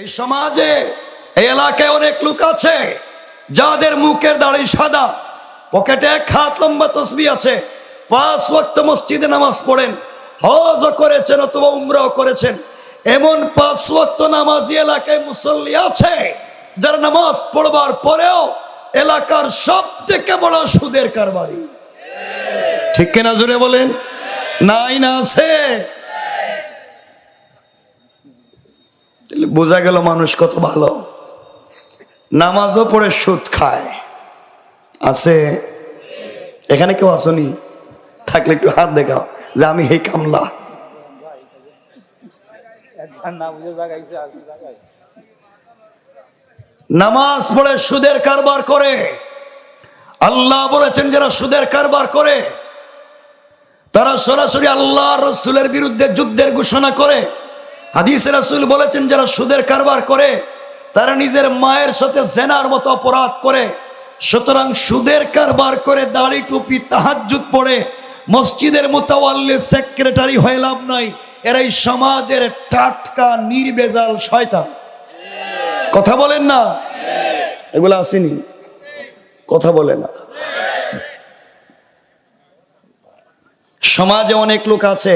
এই সমাজে এই এলাকায় অনেক লোক আছে যাদের মুখের দাড়ি সাদা, পকেটে এক হাত লম্বা তসবিহ আছে, 5 ওয়াক্ত মসজিদে নামাজ পড়েন, হজ করেছেন অথবা উমরাও করেছেন। এমন 5 ওয়াক্ত নামাজি এলাকায় মুসল্লি আছে যারা নামাজ পড়বার পরেও এলাকার সব থেকে বড় সুদের কারবারি। ঠিক কিনা জোরে বলেন? নাই না আছে? বোঝা গেল মানুষ কত ভালো। নামাজও পড়ে সুদ খায়। আছে এখানে কেউ আসনি? থাকলে একটু হাত দেখাও যে আমি এই কামলা। নামাজ পড়ে সুদের কারবার করে। আল্লাহ বলেছেন যারা সুদের কারবার করে তারা সরাসরি আল্লাহ রসুলের বিরুদ্ধে যুদ্ধের ঘোষণা করে। হাদিসে রাসূল বলেছেন যারা সুদের কারবার করে তারা নিজের মায়ের সাথে জেনার মতো অপরাধ করে। সুতরাং সুদের কারবার করে দাড়ি টুপি তাহাজ্জুদ পড়ে মসজিদের মুতাওয়াল্লি সেক্রেটারি হয়ে লাভ নাই। এরাই সমাজের টাটকা নির্ভেজাল শয়তান। কথা বলেন না? এগুলো আসেনি? কথা বলে না। সমাজে অনেক লোক আছে,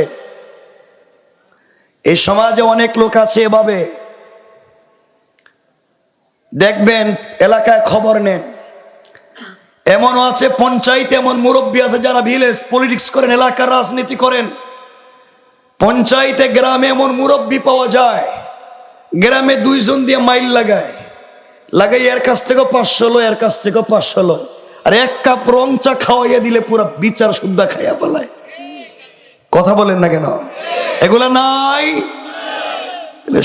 এই সমাজে অনেক লোক আছে এভাবে। দেখবেন এলাকায় খবর নেন, এমনও আছে পঞ্চায়েতে এমন মুরব্বী আছে যারা ভিলেজ পলিটিক্স করেন, এলাকার রাজনীতি করেন। পঞ্চায়েতে গ্রামে এমন মুরব্বী পাওয়া যায় গ্রামে 2 জন দিয়ে মাইল লাগাই এর কাছ থেকে 500 লো, এর কাছ থেকে 500 লো, আর 1 কাপ রং চা খাওয়াইয়া দিলে পুরো বিচার শুদ্ধা খাইয়া ফেলায়। কথা বলেন না কেন? এগুলা নাই?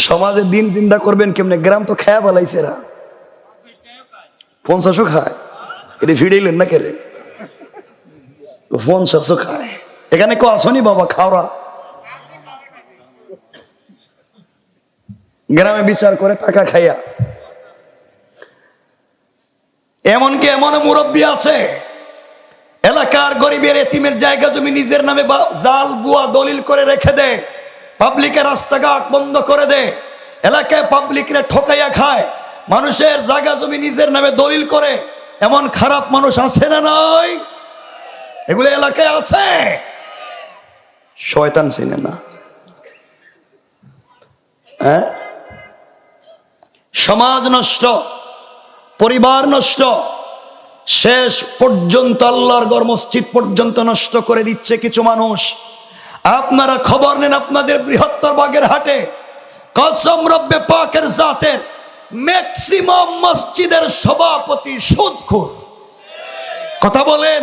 সমাজে দিন চিন্তা করবেন কেমনে? গ্রাম তো খায়া ফেলাইছে এরা। 50ও খায়, এটা ভিড়াইলেন না কেরে? 50ও খায়। এখানে কেউ আসনি বাবা? খাওয়া গ্রামে বিচার করে টাকা খাইয়া। এমনকি এমন মুরব্বী আছে এলাকার গরিবের এতিমের জায়গা জমি নিজের নামে জাল বুয়া দলিল করে রেখে দেয়, পাবলিকের রাস্তাঘাট বন্ধ করে দেয়, এলাকায় পাবলিকরে ঠকাইয়া খায়, মানুষের জায়গা জমি নিজের নামে দলিল করে। এমন খারাপ মানুষ আছে না নাই? এগুলো এলাকায় আছে। শয়তান চিনে না? হ্যাঁ, সমাজ নষ্ট, পরিবার নষ্ট, শেষ পর্যন্ত আল্লাহর ঘর মসজিদ পর্যন্ত নষ্ট করে দিচ্ছে কিছু মানুষ। আপনারা খবর নেন, আপনাদের বৃহত্তর বাগেরহাটে কসম রব্বে পাকের জাতের ম্যাক্সিমাম মসজিদের সভাপতি সুদখোর। কথা বলেন?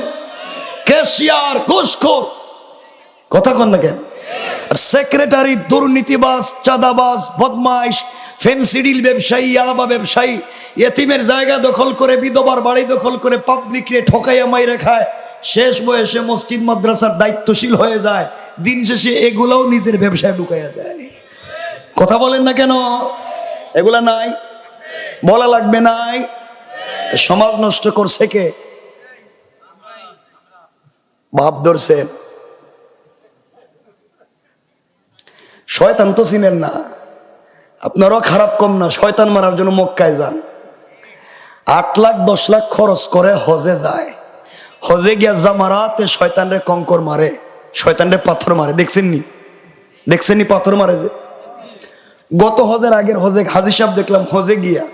ক্যাশিয়ার ঘুষখোর। কথা কন না কেন? আর সেক্রেটারি দুর্নীতিবাজ, চাঁদাবাজ, বদমাইশ, ফেন্সিডিল ব্যবসায়ী, ইয়াবা ব্যবসায়ী, এতিমের জায়গা দখল করে, বিধবার বাড়ি দখল করে পাবলিকরে ঠকাইয়া মাইরে খায়। শেষ বয়সে মসজিদ মাদ্রাসার দায়িত্বশীল হয়ে যায়, দিন শেষে এগুলোও নিজের ব্যবসায় ঢুকাইয়া দেয়। কথা বলেন না কেন? এগুলা নাই? বলা লাগবে নাই? সমাজ নষ্ট করছে কে? ভাব ধরছেন? শয়তান তো চিনেন না? আপনারাও খারাপ কম না। শয়তান মারার জন্য মক্কায় যান, 8 লাখ 10 লাখ খরচ করে হজে যায়। হজে গিয়া জামারাতে শয়তানরে কঙ্কর মারে, শয়তানরে পাথর মারে। দেখছেননি পাথর মারে? যে গত হজের আগের হজে হাজী সাহেব দেখলাম হজে গিয়া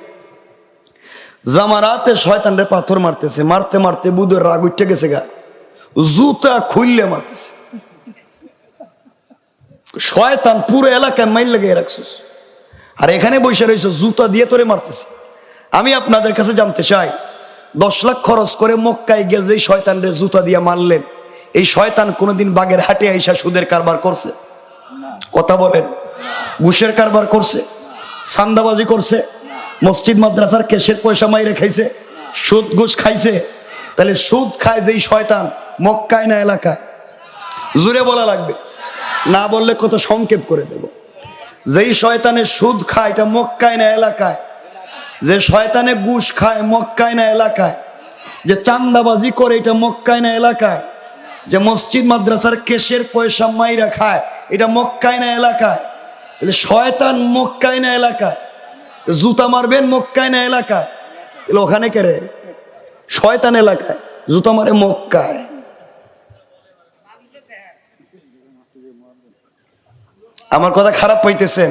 জামারাতে শয়তানরে পাথর মারতেছে। মারতে মারতে বুধের রাগ উঠে গেছে গা, জুতা খুললে মারতেছে। শয়তান পুরো এলাকায় মাইল লাগিয়ে রাখছিস, আর এখানে বসে রয়েছে জুতা দিয়ে তোরে মারতেছে। আমি আপনাদের কাছে জানতে চাই, 10 লাখ খরচ করে মক্কায় গিয়ে যে শয়তানরে জুতা দিয়ে মারলেন, এই শয়তান কোনোদিন বাগেরহাটে আইসা সুদের কারবার করছে? কথা বলেন? ঘুষের কারবার করছে? চাঁদাবাজি করছে? মসজিদ মাদ্রাসার ক্যাশের পয়সা মাইরে খাইছে? সুদ ঘুষ খাইছে? তাহলে সুদ খায় যেই শয়তান, মক্কায় না এলাকায়? জুড়ে বলা লাগবে, না বললে কত সংক্ষেপ করে দেব। যেই শয়তানে সুদ খায় এটা মক্কায় না এলাকায়? যে শয়তানে ঘুষ খায় মক্কায় না এলাকায়? যে চাঁদাবাজি করে এটা মক্কায় না এলাকায়? যে মসজিদ মাদ্রাসার ক্যাশের পয়সা মাইরা খায় এটা মক্কায় না এলাকায়? তাহলে শয়তান মক্কায় না এলাকায়? জুতা মারবেন মক্কায় না এলাকায়? তাহলে ওখানে কেরে শয়তান এলাকায়, জুতা মারে মক্কায়। আমার কথা খারাপ পাইতেছেন?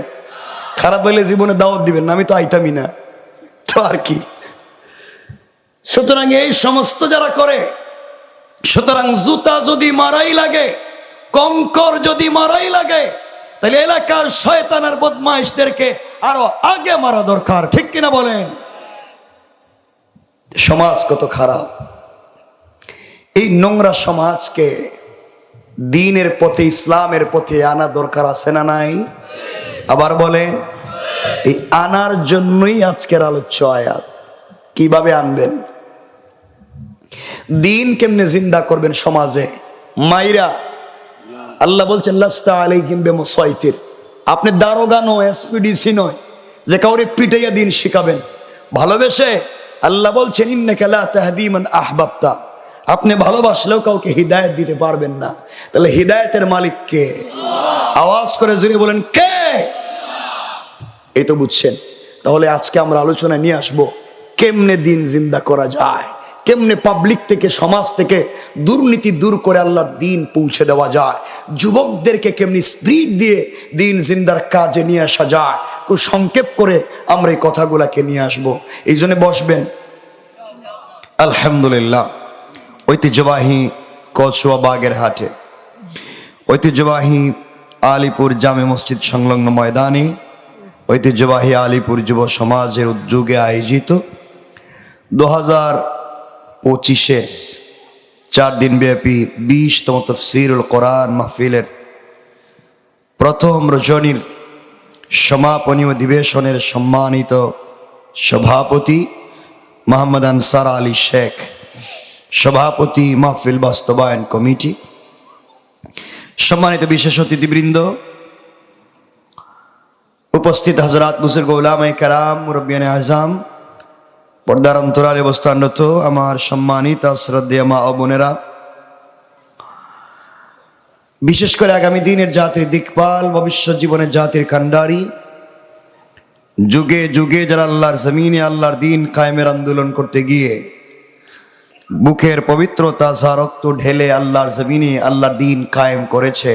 খারাপ হইলে জীবনে দাওয়াত দিবেন না, আমি তো আইতামই না, তো আর কি। সুতরাং এই সমস্ত যারা করে, সুতরাং জুতা যদি মারাই লাগে, কঙ্কর যদি মারাই লাগে, তাহলে এলাকার শয়তান আর বদমাইশদেরকে আরো আগে মারা দরকার, ঠিক কিনা বলেন? সমাজ কত খারাপ! এই নোংরা সমাজকে দ্বীনের পথে, ইসলামের পথে আনা দরকার আছে না নাই? আবার বলেন, এই আনার জন্যই আজকের আলোচ্য আয়াত। কিভাবে আনবেন? দ্বীন কেমনে জিন্দা করবেন সমাজে? মাইরা আল্লাহ বলছেন লাস্তা আলাইহিম বিমুসাইতির, আপনি দারোগা নয়, এসপিডিসি নয় যে কাউরে পিটাইয়া দিন শিখাবেন। ভালোবেসে আল্লাহ বলছেন ইন্নাকা লা তাহদি মান আহবাবতা, আপনি ভালোবাসলেও কাউকে হিদায়াত দিতে পারবেন না। তাহলে হিদায়াতের মালিক কে? আওয়াজ করে জুড়ে বলেন কে? এই তো বুঝছেন। তাহলে আজকে আমরা আলোচনায় নিয়ে আসবো কেমনে দিন জিন্দা করা যায়, কেমনে পাবলিক থেকে, সমাজ থেকে দুর্নীতি দূর করে আল্লাহর দিন পৌঁছে দেওয়া যায়, যুবকদেরকে কেমনি স্পিরিট দিয়ে দিন জিন্দার কাজে নিয়ে আসা যায়। খুব সংক্ষেপ করে আমরা এই কথাগুলাকে নিয়ে আসবো। এই জন্য বসবেন। আলহামদুলিল্লাহ, ঐতিহ্যবাহী কচুয়া বাগের হাটে, ঐতিহ্যবাহী আলিপুর জামে মসজিদ সংলগ্ন ময়দানে, ঐতিহ্যবাহী আলিপুর যুব সমাজের উদ্যোগে আয়োজিত 2025-এর 4 দিন ব্যাপী 20তম তাফসীরুল কোরআন মাহফিলের প্রথম রজনীর সমাপনী অধিবেশনের সম্মানিত সভাপতি মোহাম্মদ আনসার আলী শেখ, সভাপতি মাহফিল বাস্তবায়ন কমিটি, সম্মানিত বিশেষ অতিথিবৃন্দ, উপস্থিত হযরত বুজুর্গ উলামায়ে কেরাম, মুরব্বিয়ানে আযম, পর্দার অন্তরালে অবস্থানরত আমার সম্মানিত শ্রদ্ধেয় মা ও বোনেরা, বিশেষ করে আগামী দিনের জাতির দিকপাল, ভবিষ্যৎ জীবনের জাতির কান্ডারি, যুগে যুগে যারা আল্লাহর জমিনে আল্লাহর দিন কায়েমের আন্দোলন করতে গিয়ে বুকের পবিত্র তাজা রক্ত ঢেলে আল্লাহর জমিনে আল্লাহর দিন কায়েম করেছে,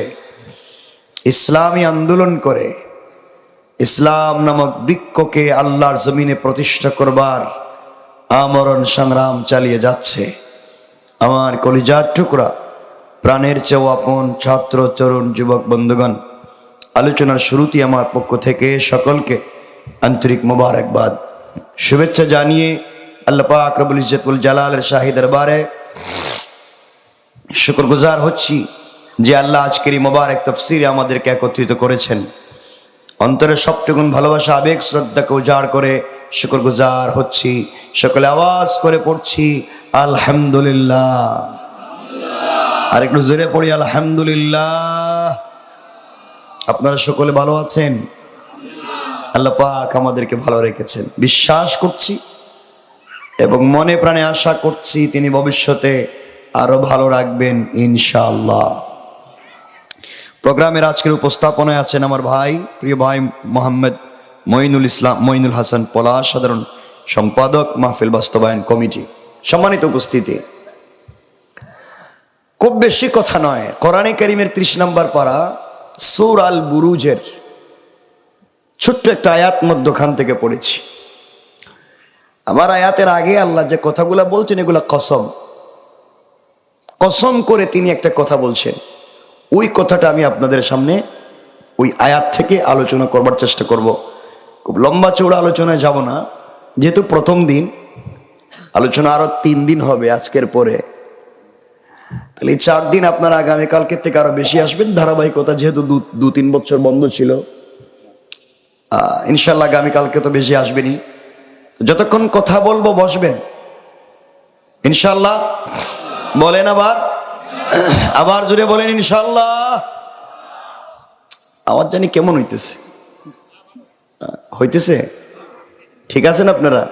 ইসলামী আন্দোলন করে ইসলাম নামক বৃক্ষকে আল্লাহর জমিনে প্রতিষ্ঠা করবার আমরণ সংগ্রাম চালিয়ে যাচ্ছে আমার কলিজার টুকরা, প্রাণের চেয়েও আপন ছাত্র, তরুণ, যুবক বন্ধুগণ, আলোচনার শুরুতেই আমার পক্ষ থেকে সকলকে আন্তরিক মোবারকবাদ, শুভেচ্ছা জানিয়ে আল্লাহ পাক রব্বুল ইজ্জতুল জালালের শাহী দরবারে শুকরগুজার হচ্ছি যে আল্লাহ আজকের এই মোবারক তাফসীরে আমাদেরকে একত্রিত করেছেন। অন্তরের সবটুকুন ভালোবাসা, আবেগ, শ্রদ্ধাকে উজাড় করে শুকরগুজার হচ্ছি। সকলে আওয়াজ করে পড়ছি আলহামদুলিল্লাহ। আর একটু জোরে পড়ি আলহামদুলিল্লাহ। আপনারা সকলে ভালো আছেন? আল্লাহ পাক আমাদেরকে ভালো রেখেছেন বিশ্বাস করছি এবং মনে প্রাণে আশা করছি তিনি ভবিষ্যতে আরো ভালো রাখবেন ইনশাআল্লাহ। প্রোগ্রামের আজকের উপস্থাপনায় আছেন আমার ভাই, প্রিয় ভাই মোহাম্মদ মঈনুল হাসান পলাশ, সাধারণ সম্পাদক মাহফিল বাস্তবায়ন কমিটি। সম্মানিত উপস্থিতি, খুব বেশি কথা নয়, কোরআনে কারীমের 30 নম্বর পারা সূরা আল বুরুজের ছোট্ট একটা আয়াত মধ্যখান থেকে পড়েছি। আমার আয়াতের আগে আল্লাহ যে কথাগুলা বলছেন এগুলা কসম, কসম করে তিনি একটা কথা বলছেন। ওই কথাটা আমি আপনাদের সামনে ওই আয়াত থেকে আলোচনা করবার চেষ্টা করব। খুব লম্বা চৌড়া আলোচনায় যাব না, যেহেতু প্রথম দিন, আলোচনা আরো 3 দিন হবে আজকের পরে। তাহলে 4 দিন আপনারা আগামীকালকে থেকে আরো বেশি আসবেন, ধারাবাহিকতা যেহেতু 2-3 বছর বন্ধ ছিল, ইনশাল্লাহ আগামীকালকে তো বেশি আসবেনি। যতক্ষণ কথা বলবো বসবেন ইনশাল্লাহ। বলেন আবার জোরে বলেন ইনশাল্লাহ। আওয়াজ জানি কেমন হইতেছে? ঠিক আছেন আপনারা?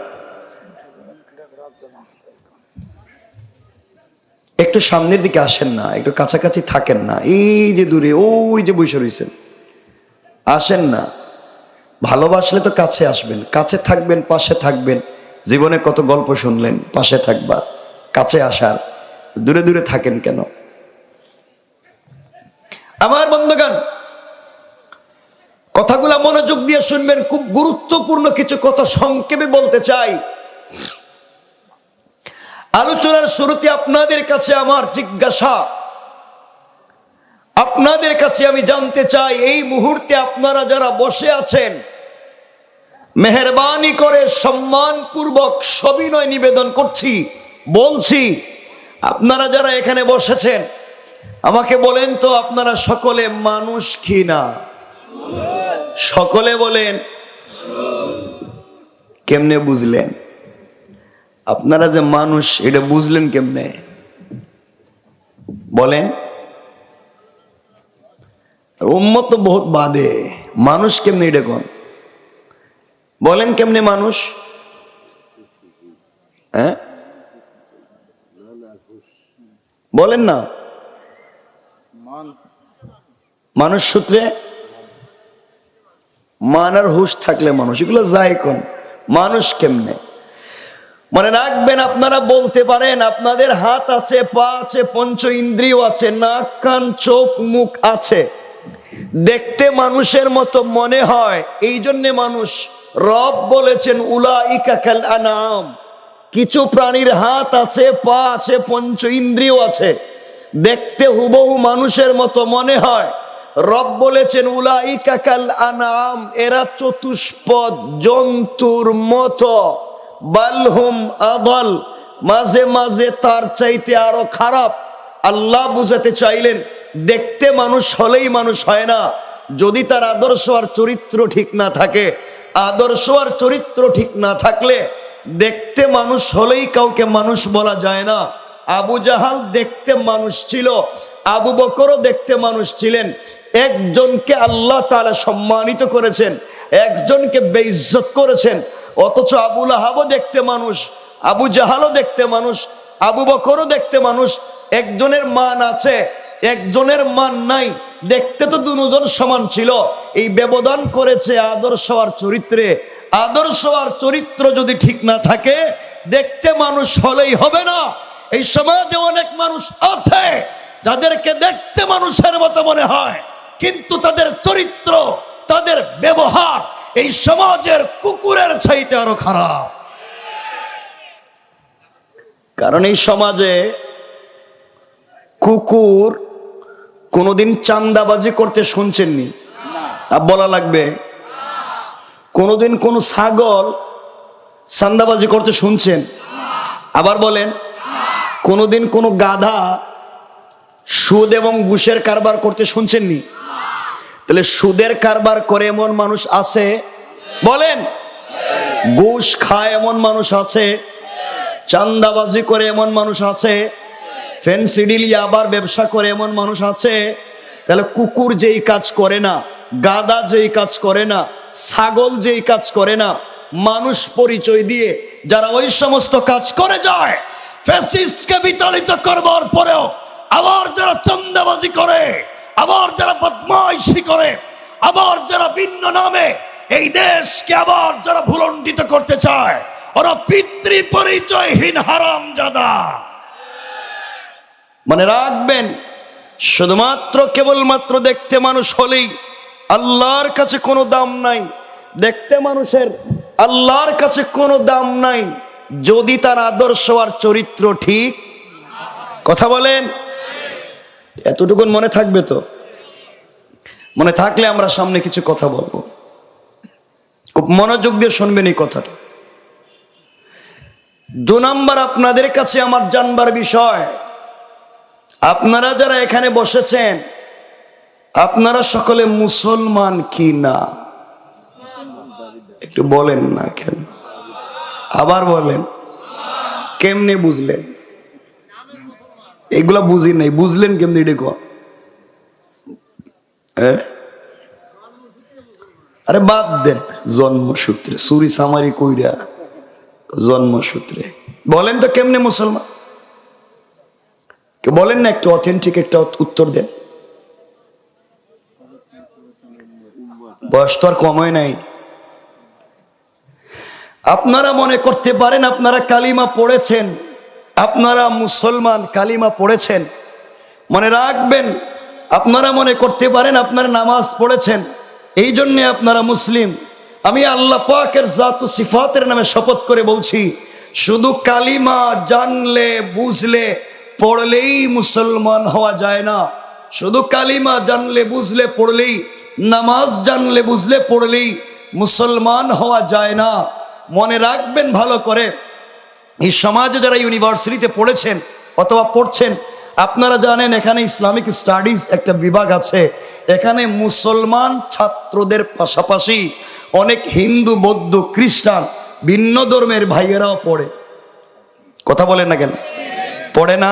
একটু সামনের দিকে আসেন না, একটু কাছাকাছি থাকেন না, এই যে দূরে ওই যে বসে রয়েছেন, আসেন না। ভালোবাসলে তো কাছে আসবেন, কাছে থাকবেন, পাশে থাকবেন। জীবনে কত গল্প শুনলেন, পাশে থাকবা, কাছে আসার। দূরে দূরে থাকেন কেন? আমার বন্ধুগণ, কথাগুলা মনোযোগ দিয়ে শুনবেন, খুব গুরুত্বপূর্ণ কিছু কথা সংক্ষেপে বলতে চাই। আলোচনার শুরুতে আপনাদের কাছে আমার জিজ্ঞাসা, আপনাদের কাছে আমি জানতে চাই, এই মুহূর্তে আপনারা যারা বসে আছেন, মেহেরবানি করে সম্মানপূর্বক সবিনয় নিবেদন করছি, বলছি, আপনারা যারা এখানে বসেছেন, আমাকে বলেন তো আপনারা সকলে মানুষ কি না? সকলে বলেন। কেমনে বুঝলেন? আপনারা যে মানুষ এটা বুঝলেন কেমনে বলেন? উম্মত তো বহুত বাদে, মানুষ কেমনে এটা কোন বলেন? কেমনে মানুষ? হ্যাঁ বলেন না। মানুষ সূত্রে মান আর হুশ থাকলে মানুষ, এগুলো যায় কোন? মানুষ কেমনে? মনে রাখবেন, আপনারা বলতে পারেন আপনাদের হাত আছে, পা আছে, পঞ্চ ইন্দ্রিয় আছে, নাক কান চোখ মুখ আছে, দেখতে মানুষের মতো মনে হয়, এই জন্যে মানুষ। রব বলেছেন উলাইকা কাল আনাম, কিছু প্রাণীর হাত আছে, পা আছে, পঞ্চ ইন্দ্রিয় আছে, দেখতে হুবহু মানুষের মতো মনে হয়। রব বলেছেন উলাইকা কাল আনাম, এরা চতুষ্পদ জন্তুর মতো। বালহুম আদল, মাঝে মাঝে তার চাইতে আরো খারাপ। আল্লাহ বুঝাতে চাইলেন দেখতে মানুষ হলেই মানুষ হয় না, যদি তার আদর্শ আর চরিত্র ঠিক না থাকে। আদর্শ আর চরিত্র ঠিক না থাকলে দেখতে মানুষ হলেই কাউকে মানুষ বলা যায় না। আবু জাহাল দেখতে মানুষ ছিল, আবু বকরও দেখতে মানুষ ছিলেন। একজনকে আল্লাহ তাআলা সম্মানিত করেছেন, একজনকে বেইজ্জত করেছেন। অথচ আবু লাহাবও দেখতে মানুষ, আবু জাহালও দেখতে মানুষ, আবু বকরও দেখতে মানুষ। একজনের মান আছে, একজনের মান নাই। দেখতে তো দুজন সমান ছিল, এই ব্যবধান করেছে আদর্শ আর চরিত্রে। আদর্শ আর চরিত্র যদি ঠিক না থাকে, দেখতে মানুষ হলেই হবে না। এই সমাজে অনেক মানুষ আছে যাদেরকে দেখতে মানুষের মতো মনে হয়, কিন্তু তাদের চরিত্র, তাদের ব্যবহার এই সমাজের কুকুরের চাইতে আরো খারাপ। কারণ এই সমাজে কুকুর কোনোদিন চাঁদাবাজি করতে শুনছেননি? তা বলা লাগবে। কোনোদিন কোন ছাগল চাঁদাবাজি করতে শুনছেন? আবার বলেন। কোনোদিন কোন গাধা সুদ এবং ঘুষের কারবার করতে শুনছেননি? তাহলে সুদের কারবার করে এমন মানুষ আছে? বলেন। ঘুষ খায় এমন মানুষ আছে? চাঁদাবাজি করে এমন মানুষ আছে? ফেন্সিডিল আবার ব্যবসা করে এমন মানুষ আছে? তাহলে কুকুর যেই কাজ করে না, গাধা যেই কাজ করে না, ছাগল যেই কাজ করে না, মানুষ পরিচয় দিয়ে যারা ওই সমস্ত কাজ করে যায়, ফ্যাসিস্টকে বিতাড়িত করবার পরেও আবার যারা চাঁদাবাজি করে, আবার যারা বদমাইশি করে, আবার যারা ভিন্ন নামে এই দেশকে আবার যারা ভুলণ্ঠিত করতে চায়, ওরা পিতৃ পরিচয়হীন হারামজাদা। মনে রাখবেন, শুধুমাত্র কেবলমাত্র দেখতে মানুষ হলেই আল্লাহর কাছে কোনো দাম নাই। দেখতে মানুষের আল্লাহর কাছে কোনো দাম নাই যদি তার আদর্শ আর চরিত্র ঠিক। কথা বলেন। এতটুকুন মনে থাকবে তো? মনে থাকলে আমরা সামনে কিছু কথা বলবো, খুব মনোযোগ দিয়ে শুনবেন এই কথাটা। 2 নাম্বার আপনাদের কাছে আমার জানবার বিষয়, আপনারা যারা এখানে বসেছেন, আপনারা সকলে মুসলমান কি না? একটু বলেন না কেন? আবার বলেন। কেমনে বুঝলেন? এগুলা বুঝি নাই, বুঝলেন কেমনে? এটা আরে বাদ দেন, জন্মসূত্রে চুরি চামারি কইরা জন্মসূত্রে বলেন তো কেমনে মুসলমান? বলেন না, একটু অথেন্টিক একটা উত্তর দেন। বয়স তো আর কম হয় নাই, আপনারা মনে করতে পারেন আপনারা কালিমা পড়েছেন, আপনারা মুসলমান, কালিমা পড়েছেন। মনে রাখবেন, আপনারা মনে করতে পারেন আপনারা নামাজ পড়েছেন, এই জন্যে আপনারা মুসলিম। আমি আল্লাহ পাকের জাত ও সিফাতের নামে শপথ করে বলছি, শুধু কালিমা জানলে বুঝলে পড়লেই মুসলমান হওয়া যায় না। শুধু কালিমা জানলে বুঝলে পড়লেই, নামাজ জানলে বুঝলে পড়লেই মুসলমান হওয়া যায় না। মনে রাখবেন ভালো করে, এই সমাজে যারা ইউনিভার্সিটিতে পড়েছেন অথবা পড়ছেন, আপনারা জানেন এখানে ইসলামিক স্টাডিজ একটা বিভাগ আছে। এখানে মুসলমান ছাত্রদের পাশাপাশি অনেক হিন্দু, বৌদ্ধ, খ্রিস্টান, ভিন্ন ধর্মের ভাইয়েরাও পড়ে। কথা বলেন না কেন? পড়ে না?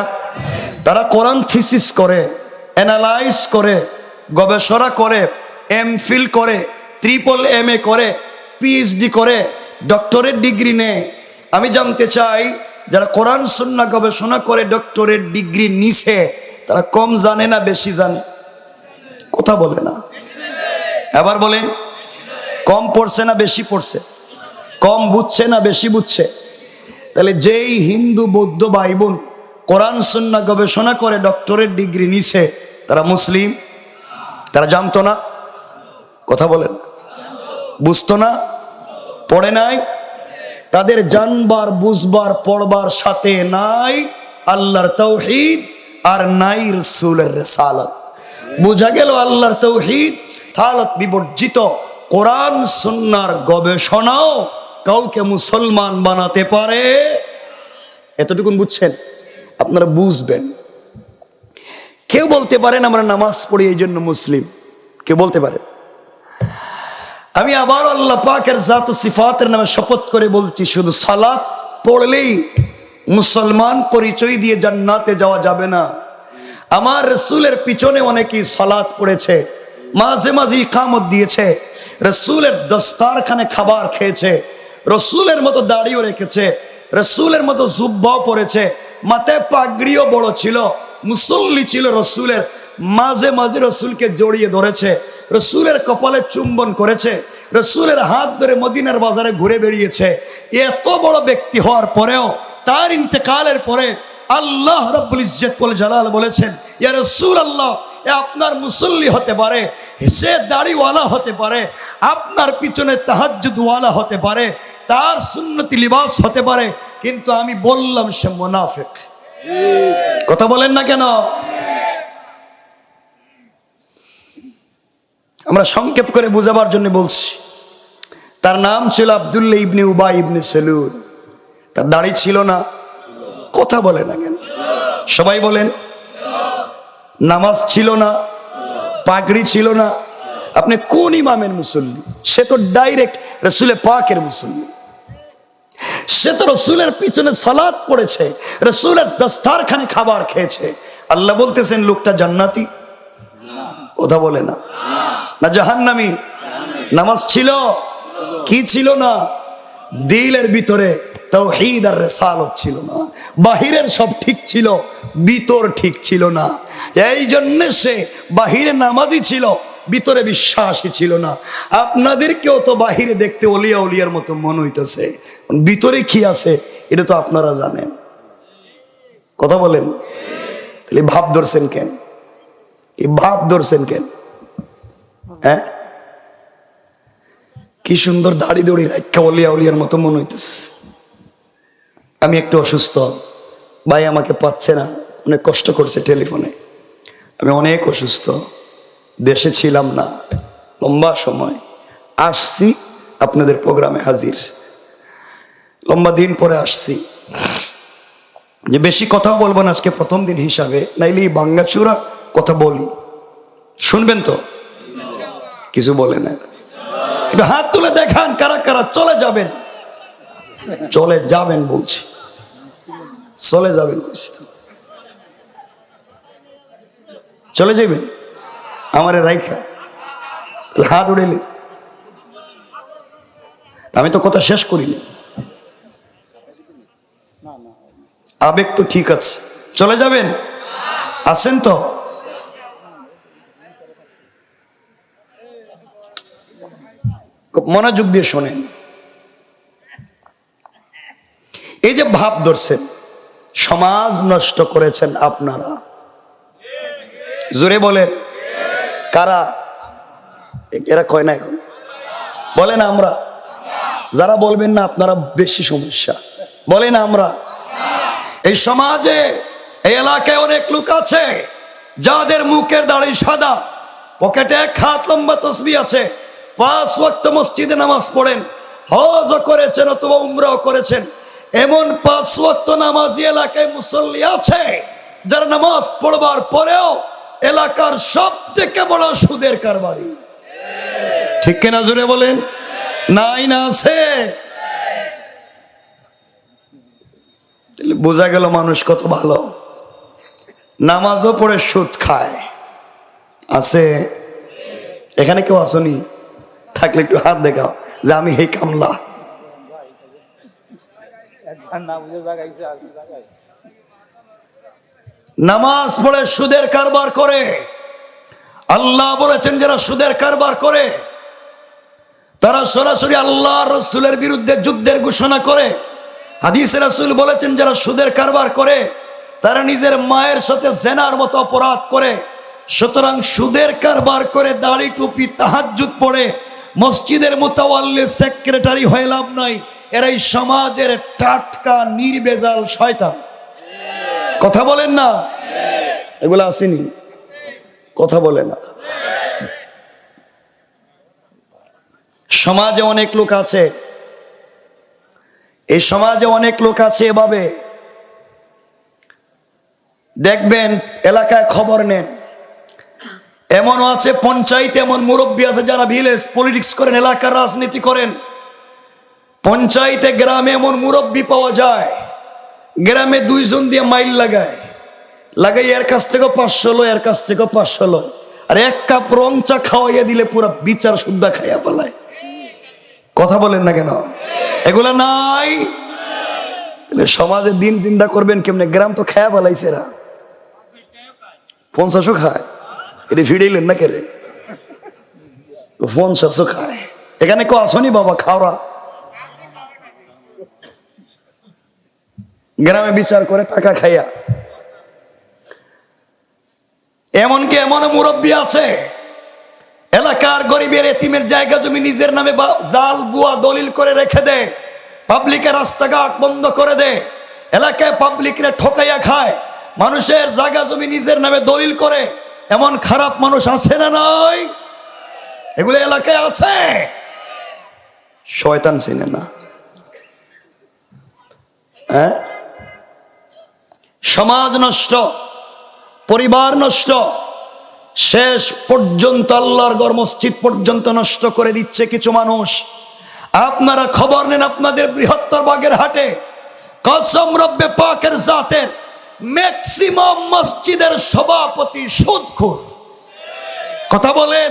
তারা কোরআন থিসিস করে, অ্যানালাইজ করে, গবেষণা করে, এমফিল করে, MA করে, PhD করে, ডক্টরেট ডিগ্রি নেয়। আমি জানতে চাই, যারা কোরআন সুন্নাহ গবেষণা করে ডক্টরেট ডিগ্রি নিছে, তারা কম জানে না বেশি জানে? কথা বলে না। এবার বলেন, কম পড়ছে না বেশি পড়ছে? কম বুঝছে না বেশি বুঝছে? তাহলে যেই হিন্দু, বৌদ্ধ ভাই বোন কোরআন সুন্নাহ গবেষণা করে ডক্টরেট ডিগ্রি নিছে, তারা মুসলিম? তারা জানতো না? কথা বলেন, বুঝতো না? পড়ে নাই? তাদের জানবার, বুঝবার, পড়বার সাথে নাই আল্লাহর তাওহীদ আর নাই রাসূলের রিসালাত। বোঝা গেল আল্লাহর তাওহীদ সালাত বিবর্জিত কোরআন সুন্নাহর গবেষণাও কাউকে মুসলমান বানাতে পারে। এতটুকুন বুঝছেন? আপনারা বুঝবেন। কেউ বলতে পারেন আমরা নামাজ পড়ি এই জন্য মুসলিম, কেউ বলতে পারে? আমি আবার আল্লাহ পাকের জাত ও সিফাতের নামে শপথ করে বলছি, শুধু সালাত পড়লেই মুসলমান পরিচয় দিয়ে জান্নাতে যাওয়া যাবে না। আমার রাসূলের পিছনে অনেকেই সালাত পড়েছে, মাঝে মাঝে ইকামত দিয়েছে, রাসূলের দস্তারখানে খাবার খেয়েছে, রাসূলের মতো দাড়িও রেখেছে, রাসূলের মতো জুব্বাও পরেছে, মাথায় পাগড়িও বড় ছিল, মুসল্লি ছিল রাসূলের, মাঝে মাঝে রাসূলকে জড়িয়ে ধরেছে, রাসূলের কপালে চুম্বন করেছে, রাসূলের হাত ধরে মদিনার বাজারে ঘুরে বেরিয়েছে। এত বড় ব্যক্তি হওয়ার পরেও তার ইন্তেকালের পরে আল্লাহ রাব্বুল ইজ্জত ওয়াল জালাল বলেছেন, ইয়া রাসূলুল্লাহ, এ আপনার মুসল্লি হতে পারে, সে দাড়িওয়ালা হতে পারে, আপনার পিছনে তাহাজ্জুদওয়ালা হতে পারে, তার সুন্নতি লিবাস হতে পারে, কিন্তু আমি বললাম সে মুনাফিক। কথা বলেন না কেন? আমরা সংক্ষেপ করে বুঝাবার জন্য বলছি। তার নাম ছিল আব্দুল্লাহ ইবনে উবাই ইবনে সেলুল। তার দাড়ি ছিল না? কথা বলে না কেন? সবাই বলেন। নামাজ ছিল না, পাগড়ি ছিল না। আপনি কোন ইমামের মুসল্লি? সে তো ডাইরেক্ট রাসূলে পাকের মুসল্লি। সে তো রাসূলের পিছনে সালাত পড়েছে, রাসূলের দস্তারখানে খাবার খেয়েছে। আল্লাহ বলতেছেন লোকটা জান্নাতি? কথা বলে না? না জাহান্নামী? নামাজ ছিল? কি ছিল না? দিলের ভিতরে তাওহীদ আর রিসালাত ছিল না। বাহিরের সব ঠিক ছিল, ভিতর ঠিক ছিল না। এই জন্য সে বাহিরে নামাজি ছিল, ভিতরে বিশ্বাসী ছিল না। আপনাদেরকেও তো বাহিরে দেখতে ওলিয়া ওলিয়ার মতো মনে হইতেছে, ভিতরে কি আছে এটা তো আপনারা জানেন। কথা বলেন। তাহলে ভাব ধরছেন কেন? এই ভাব ধরছেন কেন? হ্যাঁ, কি সুন্দর দাড়ি দড়ি রাখা ওলিয়া ওলিয়ার মতো মনে হইতেছে। আমি একটু অসুস্থ, ভাই আমাকে পাচ্ছে না, অনেক কষ্ট করছে টেলিফোনে। আমি অনেক অসুস্থ, দেশে ছিলাম না লম্বা সময়, আসছি আপনাদের প্রোগ্রামে হাজির, লম্বা দিন পরে আসছি। যে বেশি কথা বলবো না আজকে প্রথম দিন হিসাবে, নাইলে বাঙ্গাচুরা কথা বলি, শুনবেন তো? কিছু বলে না, একটু হাত তুলে দেখান কারা কারা চলে যাবেন। চলে যাবেন বলছি, চলে যাবেন বলছি তো। চলে যাবেন আমারে রাইখা? হাত উড়েলে আমি তো কথা শেষ করিনি। আবেগ তো ঠিক আছে, চলে যাবেন? আছেন তো? খুব মনোযোগ দিয়ে শোনেন। এই যে ভাব ধরছেন, সমাজ নষ্ট করেছেন আপনারা। জোরে বলেন কারা? এরা কয় না এখন, বলেন আমরা। যারা বলবেন না আপনারা বেশি সমস্যা, বলেন আমরা। এই সমাজে এই এলাকায় অনেক লোক আছে যাদের মুখের দাড়ি সাদা, পকেটে এক হাত লম্বা তসবিহ আছে, 5 ওয়াক্ত মসজিদে নামাজ পড়েন, হজ করেছেন অথবা উমরাও করেছেন। এমন 5 ওয়াক্ত নামাজি এলাকায় মুসল্লি আছে যারা নামাজ পড়বার পরেও এলাকার সব থেকে বড় সুদের কারবারি। ঠিক কিনা জোরে বলেন? নাই না আছে? বোঝা গেল মানুষ কত ভালো, নামাজও পড়ে সুদ খায়। আছে এখানে কেউ আসনি? থাকলে একটু হাত দেখাও যে আমি হে কামলা। নামাজ পড়ে সুদের কারবার করে। আল্লাহ বলেছেন যারা সুদের কারবার করে তারা সরাসরি আল্লাহ রসুলের বিরুদ্ধে যুদ্ধের ঘোষণা করে। হাদিসে রাসূল বলেছেন যারা সুদের কারবার করে তারা নিজের মায়ের সাথে জেনার মতো অপরাধ করে। সুতরাং সুদের কারবার করে দাড়ি টুপি তাহাজ্জুদ পড়ে মসজিদের মুতাওয়াল্লি সেক্রেটারি হয়ে লাভ নাই। এরাই সমাজের টাটকা নির্ভেজাল শয়তান। কথা বলেন না? এগুলো আসেনি? কথা বলে না। সমাজে অনেক লোক আছে, এই সমাজে অনেক লোক আছে এভাবে। দেখবেন এলাকায় খবর নেন, এমনও আছে পঞ্চায়েতে এমন মুরব্বী আছে যারা ভিলেজ পলিটিক্স করেন, এলাকার রাজনীতি করেন। পঞ্চায়েতে গ্রামে এমন মুরব্বী পাওয়া যায়, গ্রামে 2 জন দিয়ে মাইল লাগাই এর কাছ থেকে 500 লো, এর কাছ থেকে 500 লো, আর 1 কাপ রং চা খাওয়াইয়া দিলে পুরো বিচার শুদ্ধা খাইয়া পালায়। কথা বলেন না কেন? এগুলা নাই? সমাজে দিন চিন্তা করবেন কেমনে? গ্রাম তো খায়া পালাইছে এরা, 50ও খায়। এটা ফিরাইলেন না কেরে? 50ও খায়। এখানে কেউ আসনি বাবা খাওয়া? গ্রামে বিচার করে টাকা খাইয়া। এমনকি এমন মুরব্বী আছে এলাকার গরিবের এতিমের জায়গা জমি নিজের নামে জাল বুয়া দলিল করে রেখে দেয়, পাবলিকের রাস্তাঘাট বন্ধ করে দেয়, এলাকায় পাবলিকরে ঠকাইয়া খায়, মানুষের জায়গা জমি নিজের নামে দলিল করে। এমন খারাপ মানুষ আছে না নাই? এগুলো এলাকায় আছে। শয়তান চিনে না? হ্যাঁ, সমাজ নষ্ট, পরিবার নষ্ট, শেষ পর্যন্ত আল্লাহর ঘর মসজিদ পর্যন্ত নষ্ট করে দিচ্ছে কিছু মানুষ। আপনারা খবর নেন, আপনাদের বৃহত্তর বাগেরহাটে কসম রব্বে পাকের জাতের ম্যাক্সিমাম মসজিদের সভাপতি সুদখোর। কথা বলেন?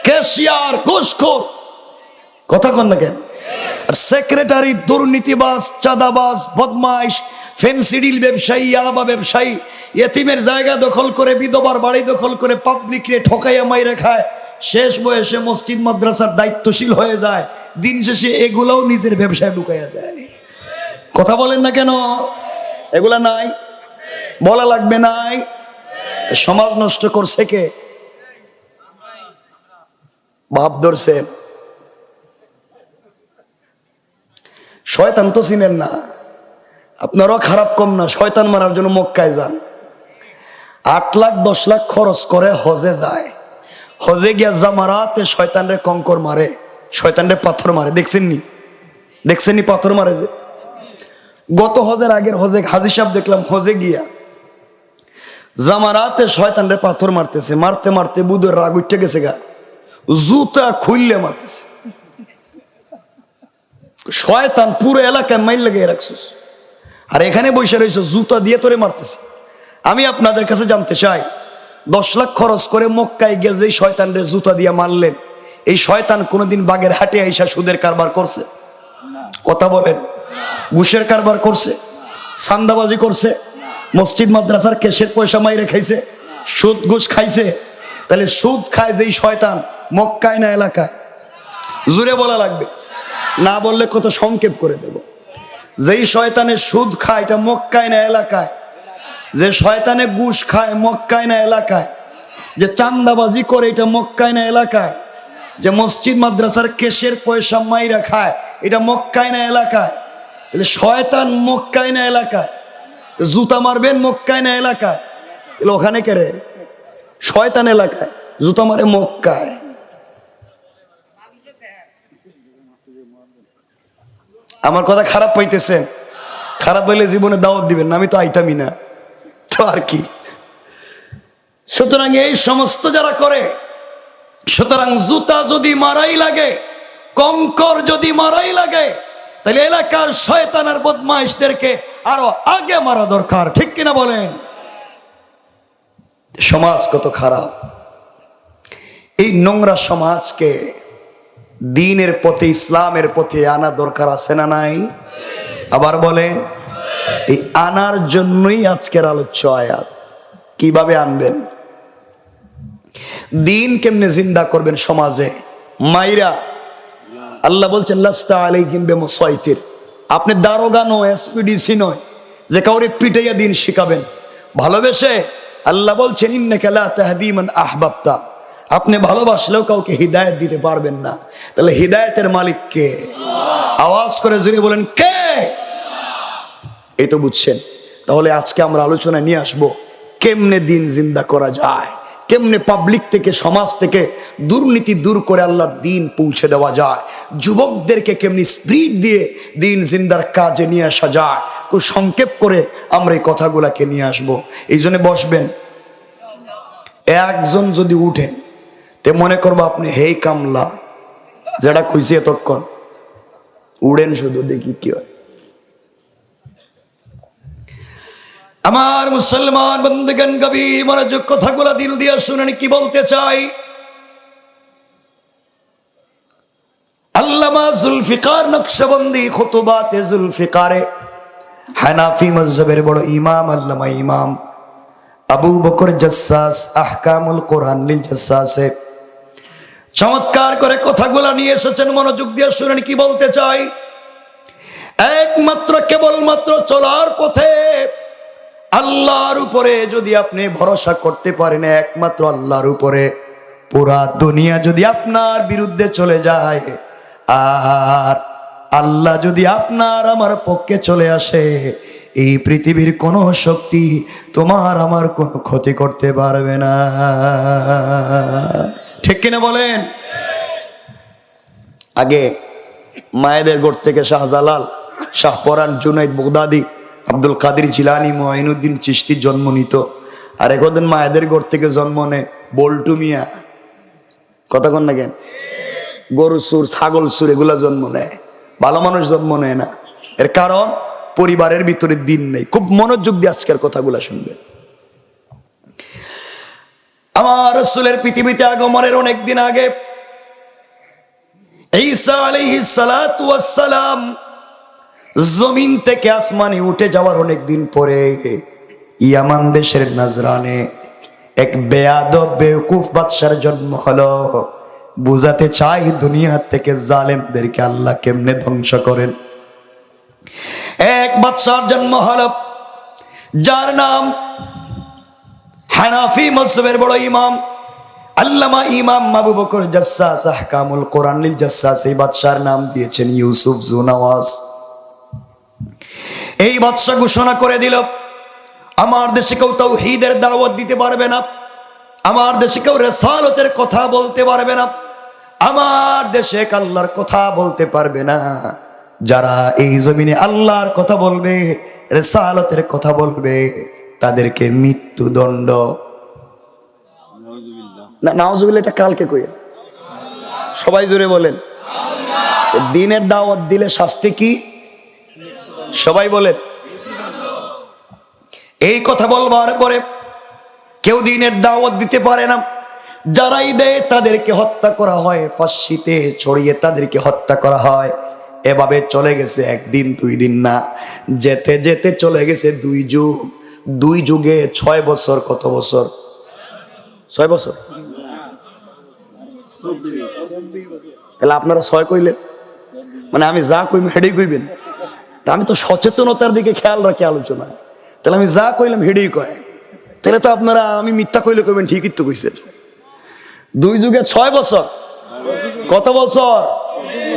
ক্যাশিয়ার ঘুষখোর। কথা কন না কেন? আর সেক্রেটারি দুর্নীতিবাজ, চাঁদাবাজ, বদমাইশ, ফেন্সিডিল ব্যবসায়ী, ইয়াবা ব্যবসায়ী, এতিমের জায়গা দখল করে, বিধবার বাড়ি দখল করে, পাবলিকরে ঠকাইয়া মাইরে খায়। শেষ বয়সে মসজিদ মাদ্রাসার দায়িত্বশীল হয়ে যায়, দিন শেষে এগুলাও নিজের ব্যবসায় ঢুকাইয়া দেয়। কথা বলেন না কেন? এগুলা নাই? বলা লাগবে নাই? সমাজ নষ্ট করছে কে? ভাব ধরছেন? শয়তান তো চিনেন না, আপনারাও খারাপ কম না। শয়তান মারার জন্য মক্কায় যান, 8 লাখ 10 লাখ খরচ করে হজে যায়। হজে গিয়া জামারাতে শয়তানরে কঙ্কর মারে, শয়তানরে পাথর মারে। দেখছেননি পাথর মারে? যে গত হজের আগের হজে হাজি সাহেব দেখলাম হজে গিয়া জামারাতে শয়তানরে পাথর মারতেছে। মারতে মারতে বুধের রাগ উঠে গেছে গা, জুতা খুললে মারতেছে। শয়তান পুরো এলাকায় মাইল লাগিয়ে রাখছিস, আর এখানে বসে রয়েছে জুতা দিয়ে তোরে মারতেছে। আমি আপনাদের কাছে জানতে চাই, 10 লাখ খরচ করে মক্কায় গিয়ে যে শয়তানরে জুতা দিয়ে মারলেন, এই শয়তান কোনোদিন বাগেরহাটে আইসা সুদের কারবার করছে? কথা বলেন? ঘুষের কারবার করছে? চাঁদাবাজি করছে? মসজিদ মাদ্রাসার কেশের পয়সা মাইরে খাইছে? সুদ ঘুষ খাইছে? তাহলে সুদ খায় যেই শয়তান, মক্কায় না এলাকায়? জুড়ে বলা লাগবে, না বললে কত সংক্ষেপ করে দেব। যেই শয়তানে সুদ খায় এটা মক্কায় না এলাকায়? যে শয়তানে ঘুষ খায় মক্কায় না এলাকায়? যে চান্দাবাজি করে এটা মক্কায় না এলাকায়? যে মসজিদ মাদ্রাসার কেশের পয়সা মাইরা খায় এটা মক্কায় না এলাকায়? তাহলে শয়তান মক্কায় না এলাকায়? জুতা মারবেন মক্কায় না এলাকায়? তাহলে ওখানে কে রে? শয়তান এলাকায়, জুতা মারে মক্কায়। আমার কথা খারাপ পাইতেছেন? খারাপ হইলে জীবনে দাওয়াত দিবেন না, আমি তো আইতামই না তো আর কি। সুতরাং এই সমস্ত যারা করে, সুতরাং জুতা যদি মারাই লাগে, কঙ্কর যদি মারাই লাগে, তাহলে এলাকার শয়তান আর বদমাইশদেরকে আরো আগে মারা দরকার, ঠিক কিনা বলেন? সমাজ কত খারাপ! এই নোংরা সমাজকে দ্বীনের পথে, ইসলামের পথে আনা দরকার আছে না নাই? আবার বলেন, এই আনার জন্যই আজকের আলোচ্য আয়াত। কিভাবে আনবেন? দ্বীন কেমনে জিন্দা করবেন সমাজে? মাইরা আল্লাহ বলছেন লাস্তা আলাইহিম বিমুসাইতির, আপনি দারোগা নয়, এসপিডিসি নয় যে কাউরে পিটাইয়া দিন শিখাবেন। ভালোবেসে আল্লাহ বলছেন ইন্নাকা লা তাহদি মান আহবাবতা, আপনি ভালোবাসলেও কাউকে হিদায়াত দিতে পারবেন না। তাহলে হিদায়াতের মালিক কে? আওয়াজ করে জুড়ে বলেন কে? এই তো বুঝছেন। তাহলে আজকে আমরা আলোচনা নিয়ে আসব কেমনে দিন জিন্দা করা যায়, কেমনে পাবলিক থেকে, সমাজ থেকে দুর্নীতি দূর করে আল্লাহর দিন পৌঁছে দেওয়া যায়, যুবকদেরকে কেমনি স্পিরিট দিয়ে দিন জিন্দার কাজে নিয়ে আসা যায়। খুব সংক্ষেপ করে আমরা এই কথাগুলাকে নিয়ে আসব। এই জন্য বসবেন, একজন যদি উঠেন তে মনে করবো আপনি হেই কামলা যেটা খুঁজছি এতক্ষণ, উড়েন শুধু, দেখি কি হয়। আমার মুসলমান বন্ধুগণ, গভীর মনোযোগ কথাগুলা দিল দিয়ে শুনেন কি বলতে চাই। আল্লামা জুলফিকার নকশবন্দি খুতুবাতে জুলফিকারে হানাফি মাযহাবের বড় ইমাম আল্লামা ইমাম আবু বকর জাসসাস আহকামুল কোরআন লিল জাসসাসে চমৎকার করে কথাগুলা নিয়ে এসেছেন। মনোযোগ দিয়ে শুনেন কি বলতে চাই। একমাত্র কেবলমাত্র চলার পথে আল্লাহর উপরে যদি আপনি ভরসা করতে পারেন, একমাত্র আল্লাহর উপরে, পুরা দুনিয়া যদি আপনার বিরুদ্ধে চলে যায় আর আল্লাহ যদি আপনার আমার পক্ষে চলে আসে, এই পৃথিবীর কোনো শক্তি তোমার আমার কোনো ক্ষতি করতে পারবে না, ঠিক কিনা বলেন? আগে মায়েদের গোট থেকে শাহজালাল, শাহপরান, জুনাইদ বগদাদি, আব্দুল কাদের জিলানি, মুঈনুদ্দিন চিশতি জন্ম নিত। আর এখন মায়েদের গোট থেকে জন্ম নেয় বল্টু মিয়া, কথা কন না কেন? গরু সুর, ছাগল সুর এগুলা জন্ম নেয়, ভালো মানুষ জন্ম নেয় না। এর কারণ পরিবারের ভিতরে দিন নেই। খুব মনোযোগ দিয়ে আজকের কথাগুলা শুনবেন। আমার রাসূলের পৃথিবীতে আগমনের অনেক দিন আগে ঈসা আলাইহিস সালাতু ওয়াস সালাম জমিন থেকে আসমানে উঠে যাওয়ার অনেক দিন পরে ইয়ামান দেশের নাজরানে এক বেয়াদব বেওকুফ বাদশার জন্ম হলো। বুঝাতে চাই দুনিয়া থেকে জালেমদেরকে আল্লাহ কেমনে ধ্বংস করেন। এক বাদশার জন্ম হলো যার নাম হানাফি মাযহাবের বড় ইমাম আল্লামা ইমাম আবু বকর জাসসাস আহকামুল কোরআন লিল জাসসাস। এই বাদশার নাম দিয়েছেন ইউসুফ জুনাওয়াজ। এই বাদশা ঘোষণা করে দিল, আমার দেশে কেউ তাওহীদের দাওয়াত দিতে পারবে না, আমার দেশে কেউ রিসালাতের কথা বলতে পারবে না, আমার দেশে আল্লাহর কথা বলতে পারবে না। যারা এই জমিনে আল্লাহর কথা বলবে, রিসালাতের কথা বলবে, তাদেরকে মৃত্যুদণ্ড। না নাউজুবিল্লাহ, এটা কালকে কই, সবাই জোরে বলেন। দ্বীনের দাওয়াত দিলে শাস্তি কি? সবাই বলেন। এই কথা বলবার পরে কেউ দ্বীনের দাওয়াত দিতে পারে না। যারাই দেয় তাদেরকে হত্যা করা হয়, ফাঁসিতে ছড়িয়ে তাদেরকে হত্যা করা হয়। এভাবে চলে গেছে একদিন, 2 দিন না, যেতে যেতে চলে গেছে 2 যুগ। 2 যুগে 6 বছর। কত বছর? 6 বছর। তাহলে আপনারা 6 কইলেন, মানে আমি যা কইব হেডেই কইবেন। তা আমি তো সচেতনতার দিকে খেয়াল রাখি আলোচনায়, তাহলে আমি যা কইলাম হেডেই কয়, তাহলে তো আপনারা আমি মিথ্যা কইলে কইবেন ঠিকই তো কইছেন। 2 যুগে 6 বছর, কত বছর?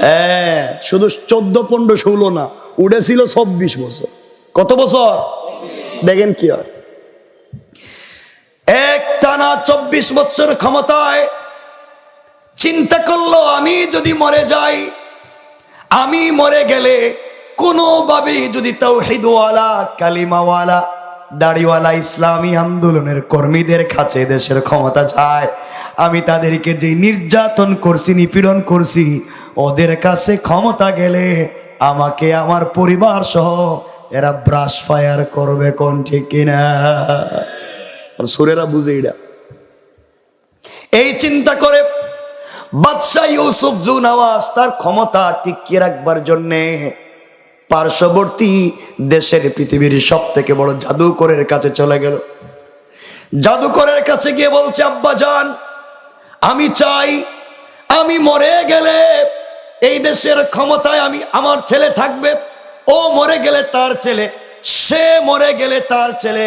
হ্যাঁ, শুধু 14, 15, 16 না, উঠেছিল 24 বছর। কত বছর? দেখেন কি হয়, এক টানা 24 বছর ক্ষমতায়। চিন্তা করলো আমি যদি মরে যাই, আমি মরে গেলে কোনোভাবেই যদি তাওহীদওয়ালা, কালিমাওয়ালা, দাড়িওয়ালা ইসলামী আন্দোলনের কর্মীদের কাছে দেশের ক্ষমতা যায়, আমি তাদেরকে যে নির্যাতন করছি, নিপীড়ন করছি, ওদের কাছে ক্ষমতা গেলে আমাকে আমার পরিবার সহ এরা ব্রাশ ফায়ার করবে। কোন ঠিক কিনা? সুরেরা বুঝে এটা। এই চিন্তা করে বাদশাহ ইউসুফ জু নওয়াজ তার ক্ষমতা টিকিয়ে রাখবার জন্যে পার্শ্ববর্তী দেশের পৃথিবীর সব থেকে বড় জাদুকরের কাছে চলে গেল। জাদুকরের কাছে গিয়ে বলছে, আব্বা জান, আমি চাই আমি মরে গেলে এই দেশের ক্ষমতায় আমার ছেলে থাকবে, ও মরে গেলে তার ছেলে, সে মরে গেলে তার ছেলে,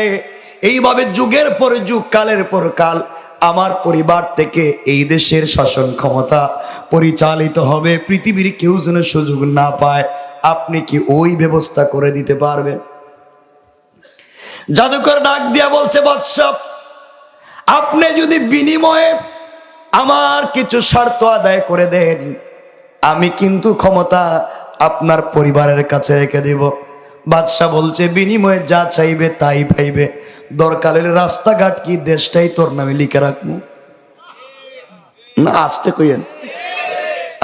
এইভাবে যুগের পর যুগ, কালের পর কাল আমার পরিবার থেকে এই দেশের শাসন ক্ষমতা পরিচালিত হবে, পৃথিবীর কেউ যেন সুযোগ না পায়। আপনি কি ওই ব্যবস্থা করে দিতে পারবেন? জাদুকর ডাক দিয়া বলছে, বাদশাহ, আপনি যদি বিনিময়ে আমার কিছু শর্ত আদায় করে দেন, আমি কিন্তু ক্ষমতা আপনার পরিবারের কাছে রেখে দেব। বাদশাহ বলছে, বিনিময়ে যা চাইবে তাই পাইবে, দরকারের রাস্তাঘাট কি দেশটাই তোর নামে লিখে রাখবো না? আসতে কইেন,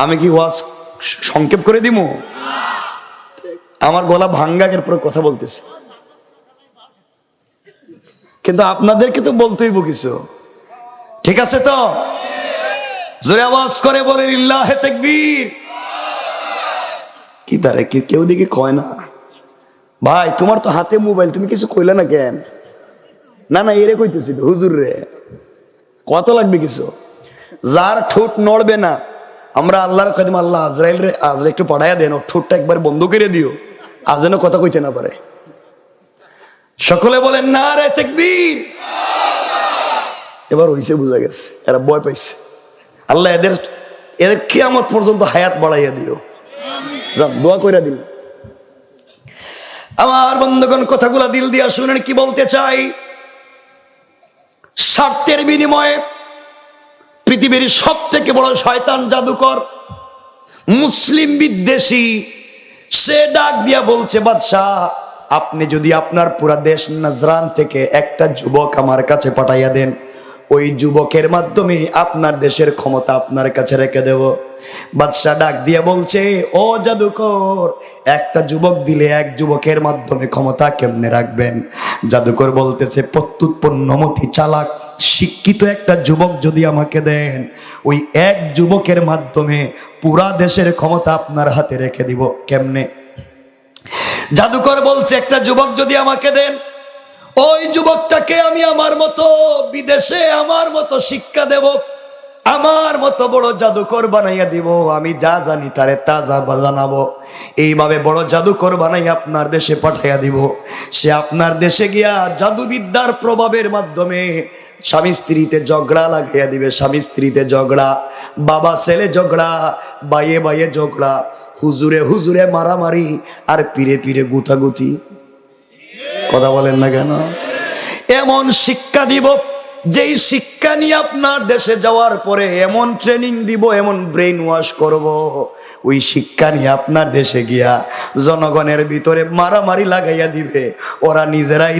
আমি কি ওয়াজ সংক্ষেপ করে দিব? আমার গলা ভাঙ্গাকের পরে কথা বলতেছে, কিন্তু আপনাদেরকে তো বলতেইব কিছু, ঠিক আছে তো? জোরে আওয়াজ করে বলেন লিল্লাহে তাকবীর। কি তারে কেউ দিকে কয় না? ভাই তোমার তো হাতে মোবাইল, তুমি কিছু কইলে না কেন? না না, এরে কইতেছি তো, হুজুর রে, কত লাগবে কিছু? যার ঠোঁট নড়বে না, আমরা আল্লাহর কদিম, আল্লাহ আজরাইল রে, আজরাইল একটু পড়াইয়া দেন, ওর ঠোঁটটা একবার বন্ধ করে দিও, আর যেন কথা কইতে না পারে। সকলে বলেন নারে তাকবীর। এবার হইছে, বুঝা গেছে, এরা ভয় পাইছে। আল্লাহ এদের কিয়ামত পর্যন্ত হায়াত বাড়াইয়া দিও, যান দোয়া কইরা দিল। আমার বন্ধুগণ, কথাগুলা দিল দিয়া শুনেন কি বলতে চাই। স্বার্থের বিনিময়ে পৃথিবীর সব থেকে বড় শয়তান জাদুকর, মুসলিম বিদ্বেষী, সে ডাক দিয়া বলছে, বাদশাহ, আপনি যদি আপনার পুরা দেশ নাজরান থেকে একটা যুবক আমার কাছে পাঠাইয়া দেন, ওই যুবকের মাধ্যমে আপনার দেশের ক্ষমতা আপনার কাছে রেখে দেব। বাদশাহ ডাক দিয়ে বলছে, ও জাদুকর, একটা যুবক দিলে এক যুবকের মাধ্যমে ক্ষমতা কেমনে রাখবেন? জাদুকর বলতেছে, প্রত্যুৎপন্নমতি, চালাক, শিক্ষিত একটা যুবক যদি আমাকে দেন, ওই এক যুবকের মাধ্যমে পুরা দেশের ক্ষমতা আপনার হাতে রেখে দিব। কেমনে? জাদুকর বলছে, একটা যুবক যদি আমাকে দেন, ওই যুবকটাকে আমি আমার মতো বিদেশে আমার মতো শিক্ষা দেব, আমার মতো বড় জাদুকর বানাইয়া দিব, আমি যা জানি তারে তা জানাবো, এইভাবে বড় জাদুকর বানাই আপনার দেশে পাঠাইয়া দিব। সে আপনার দেশে গিয়া জাদুবিদ্যার প্রভাবের মাধ্যমে স্বামী স্ত্রীতে ঝগড়া লাগাইয়া দিবে, স্বামী স্ত্রীতে ঝগড়া, বাবা ছেলে ঝগড়া, বাইয়ে বাইয়ে ঝগড়া, হুজুরে হুজুরে মারামারি, আর পীরে পীরে গুতাগুতি। কথা বলেন না কেন? এমন শিক্ষা দিব, যেই শিক্ষা নিয়ে আপনার দেশে যাওয়ার পরে এমন ট্রেনিং দিব, এমন ব্রেইন ওয়াশ করব, ওই শিক্ষা নিয়ে আপনার দেশে গিয়া জনগণের ভিতরে মারামারি লাগাইয়া দিবে, ওরা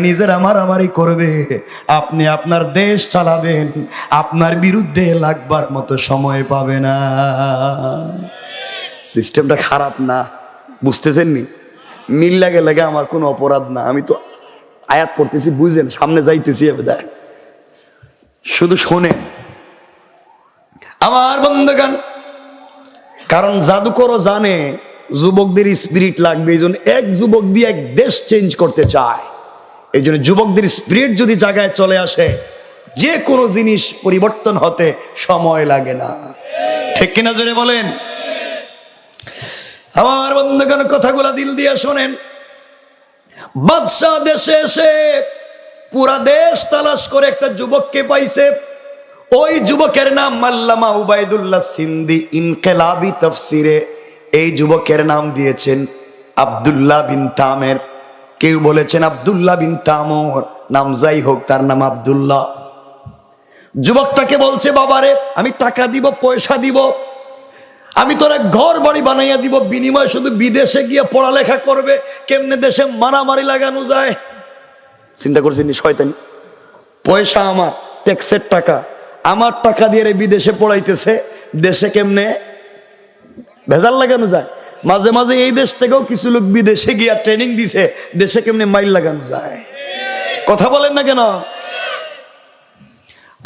নিজেরা মারামারি করবে, আপনি আপনার দেশ চালাবেন, আপনার বিরুদ্ধে লাগবার মতো সময় পাবে না। সিস্টেমটা খারাপ না? বুঝতেছেন নি? মিল লাগে লাগে আমার কোনো অপরাধ না, আমি তো আয়াত পড়তেছি, বুঝেন, সামনে যাইতেছি, দেখ শুধু শোনেন আমার বন্ধুগণ। কারণ জাদুকরও জানে যুবকদের স্পিরিট লাগবে, এই জন্য এক যুবক দিয়ে এক দেশ চেঞ্জ করতে চায়। এই জন্য যুবকদের স্পিরিট যদি জায়গায় চলে আসে, যে কোনো জিনিস পরিবর্তন হতে সময় লাগে না, ঠিক কিনা জোরে বলেন। আমার বন্ধুগণ, কথাগুলা দিল দিয়ে শোনেন। বাদশাহ দেশে এসে পুরা দেশ তালাশ করে একটা যুবককে পাইছে। ওই যুবকের নাম আল্লামা উবাইদুল্লাহ সিন্ধি ইনকিলাবি তাফসিরে এই যুবকের নাম দিয়েছেন আব্দুল্লাহ বিন তামের। কেউ বলেছেন আব্দুল্লাহ বিন তামর, নাম যাই হোক তার নাম আব্দুল্লাহ। যুবকটাকে বলছে, বাবারে আমি টাকা দিব, পয়সা দিব, আমি তোরা ঘর বাড়ি বানাইয়া দিব, বিনিময় শুধু বিদেশে গিয়ে পড়ালেখা করবে। কেমনে দেশে মারামারি লাগানো যায় চিন্তা করছেন? শয়তানি। পয়সা আমার, ট্যাক্সের টাকা, আমার টাকা দিয়ে বিদেশে পড়াইতেছে, দেশে কেমনে ভেজাল লাগানো যায়। মাঝে মাঝে এই দেশ থেকেও কিছু লোক বিদেশে গিয়া ট্রেনিং দিছে, দেশে কেমনে মাইল লাগানো যায়। কথা বলেন না কেন?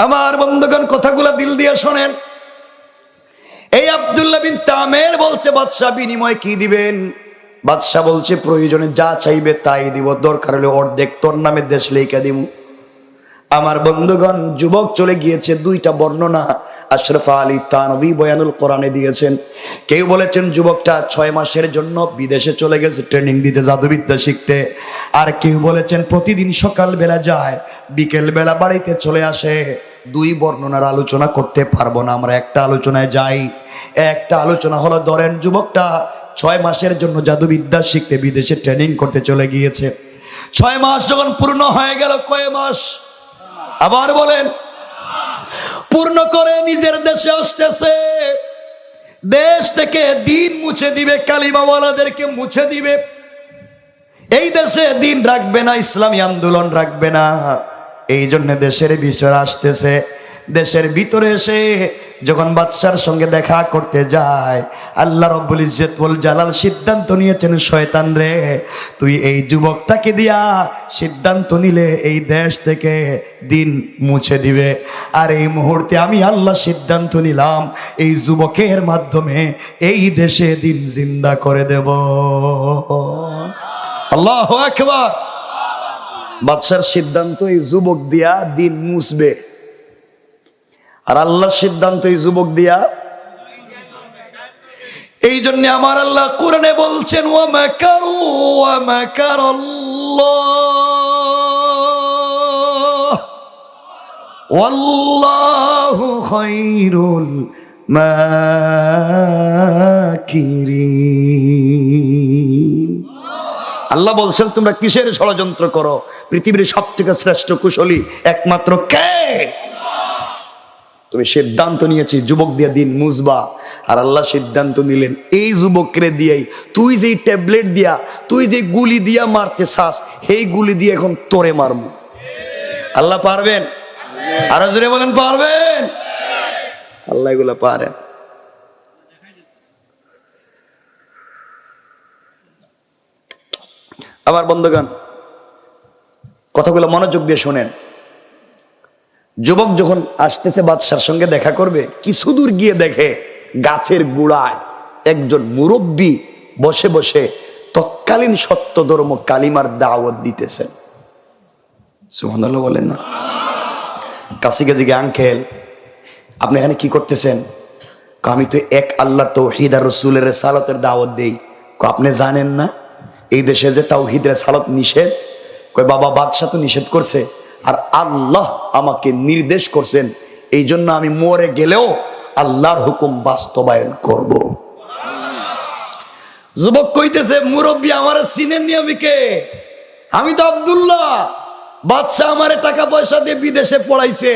আমার বন্ধুগণ, কথাগুলা দিল দিয়ে শোনেন। এই আব্দুল্লাহ বিন তামের বলছে, বাদশাহ বিনিময় কি দিবেন? বাদশাহ বলছে, প্রয়োজনে যা চাইবে তাই দিব, দরকার হলে অর্ধেক তোর নামে দেশ লেখা দিব। আমার বন্ধুগণ, যুবক চলে গিয়েছে। দুইটা বর্ণনা আশরাফ আলী তানভী বয়ানুল কোরআনে দিয়েছেন। কেউ বলেছেন যুবকটা 6 মাসের জন্য বিদেশে চলে গেছে ট্রেনিং দিতে, জাদুবিদ্যা শিখতে। আর কেউ বলেছেন প্রতিদিন সকাল বেলা যায়, বিকেল বেলা বাড়িতে চলে আসে। দুই বর্ণনার আলোচনা করতে পারবো না, আমরা একটা আলোচনায় যাই। একটা আলোচনা হলো, ধরেন যুবকটা 6 মাসের জন্য জাদুবিদ্যা শিখতে বিদেশে ট্রেনিং করতে চলে গিয়েছে। 6 মাস যখন পূর্ণ হয়ে গেল, কয় মাস? আবার বলেন। পূর্ণ করে নিজের দেশে আসতেছে। দেশ থেকে দিন মুছে দিবে, কালিমাওয়ালাদেরকে মুছে দিবে। এই দেশে দিন রাখবে না, ইসলামী আন্দোলন রাখবে না। এই জন্য দেশের ভিতরে আসতেছে। দেশের ভিতরে এসে যখন বাদশার সঙ্গে দেখা করতে যায়, আল্লাহ রব্বুল ইজ্জত ওয়াল জালাল সিদ্ধান্ত নিয়েছেন, শয়তান রে, তুই এই যুবকটাকে দিয়া সিদ্ধান্ত নিলে এই দেশ থেকে দিন মুছে দিবে। আর এই মুহূর্তে আমি আল্লাহ সিদ্ধান্ত নিলাম, এই যুবকের মাধ্যমে এই দেশে দিন জিন্দা করে দেব। আল্লাহু আকবার। বাদশার সিদ্ধান্ত এই যুবক দিয়া দিন মুছবে, আর আল্লাহর সিদ্ধান্ত এই যুবক দিয়া। এই জন্য আমার আল্লাহ কোরআনে বলছেন, ওয়া মাকারু ওয়া মাকারাল্লাহ ওয়াল্লাহু খায়রুল মাকিরিন। আল্লাহ বলছেন, তোমরা কিসের ষড়যন্ত্র করো? পৃথিবীর সবথেকে শ্রেষ্ঠ কুশলী একমাত্র কে? তুমি সিদ্ধান্ত নিয়েছি যুবক দিয়া দিন মুছবা, আর আল্লাহ সিদ্ধান্ত নিলেন এই যুবককে দিয়েই তুই যেই ট্যাবলেট দিয়া, তুই যে গুলি দিয়া মারতে চাস, সেই গুলি দিয়ে এখন তোরে মারব। আল্লাহ পারবেন? আরো জোরে বলেন, পারবেন? আল্লাহ এগুলা পারেন। আমার বন্ধুগণ, কথাগুলো মনোযোগ দিয়ে শোনেন। যুবক যখন আসতেছে বাদশার সঙ্গে দেখা করবে, কিছু দূর গিয়ে দেখে গাছের গোড়ায় একজন মুরব্বী বসে বসে তৎকালীন সত্য ধর্ম কালিমার দাওয়াত দিতেছেন। সুবহানাল্লাহ বলেন না? কাছে গিয়ে, আঙ্কেল আপনি এখানে কি করতেছেন? আমি তো এক আল্লাহ তাওহীদ আর রাসূলের রিসালাতের দাওয়াত দেই। আপনি জানেন না এই দেশে যে তাওহীদ রিসালাত নিষেধ? কয় বাবা, বাদশাহ তো নিষেধ করছে, আর আল্লাহ আমাকে নির্দেশ করছেন, এই জন্য আমি মরে গেলেও আল্লাহর হুকুম বাস্তবায়ন করব। যুবক কইতেছে, মুরব্বী আমার চিনেননি, আমি কে? আমি তো আব্দুল্লাহ। বাদশাহ আমারে টাকা পয়সা দিয়ে বিদেশে পড়াইছে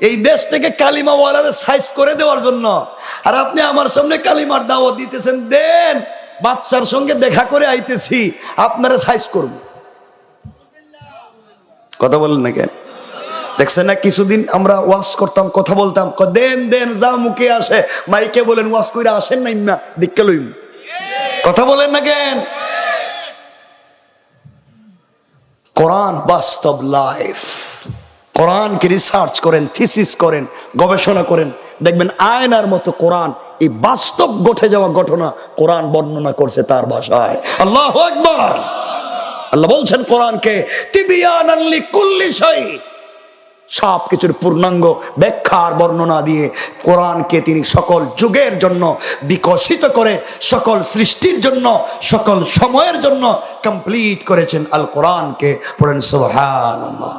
এই দেশ থেকে কালিমাওয়ালারে সাইজ করে দেওয়ার জন্য, আর আপনি আমার সামনে কালিমার দাওয়াত দিতেছেন। দেন, বাদশার সঙ্গে দেখা করে আইতেছি, আপনারা সাইজ করব। কথা বলেন না কেন? দেখছেন না, কিছুদিন আমরা ওয়াজ করতাম, কথা বলতাম, দেন দেন যা মুখে আসে মাইকে বলেন, ওয়াজ কইরা আসেন না ইম্মা দিক্কে লইম। কথা বলেন না কেন? কোরআন বাস্তব লাইফ। কোরআনকে রিসার্চ করেন, থিসিস করেন, গবেষণা করেন, দেখবেন আয়নার মতো কোরআন এই বাস্তব ঘটে যাওয়া ঘটনা কোরআন বর্ণনা করছে তার ভাষায়। আল্লাহু আকবার। আল্লাহ বলছেন কোরআনকে, তিবিয়ানান লিকুল্লি শাই, সব কিছুর পূর্ণাঙ্গ ব্যাখ্যার বর্ণনা দিয়ে কোরআনকে তিনি সকল যুগের জন্য বিকশিত করে, সকল সৃষ্টির জন্য, সকল সময়ের জন্য কমপ্লিট করেছেন আল কোরআনকে। পড়েন সুবহানাল্লাহ।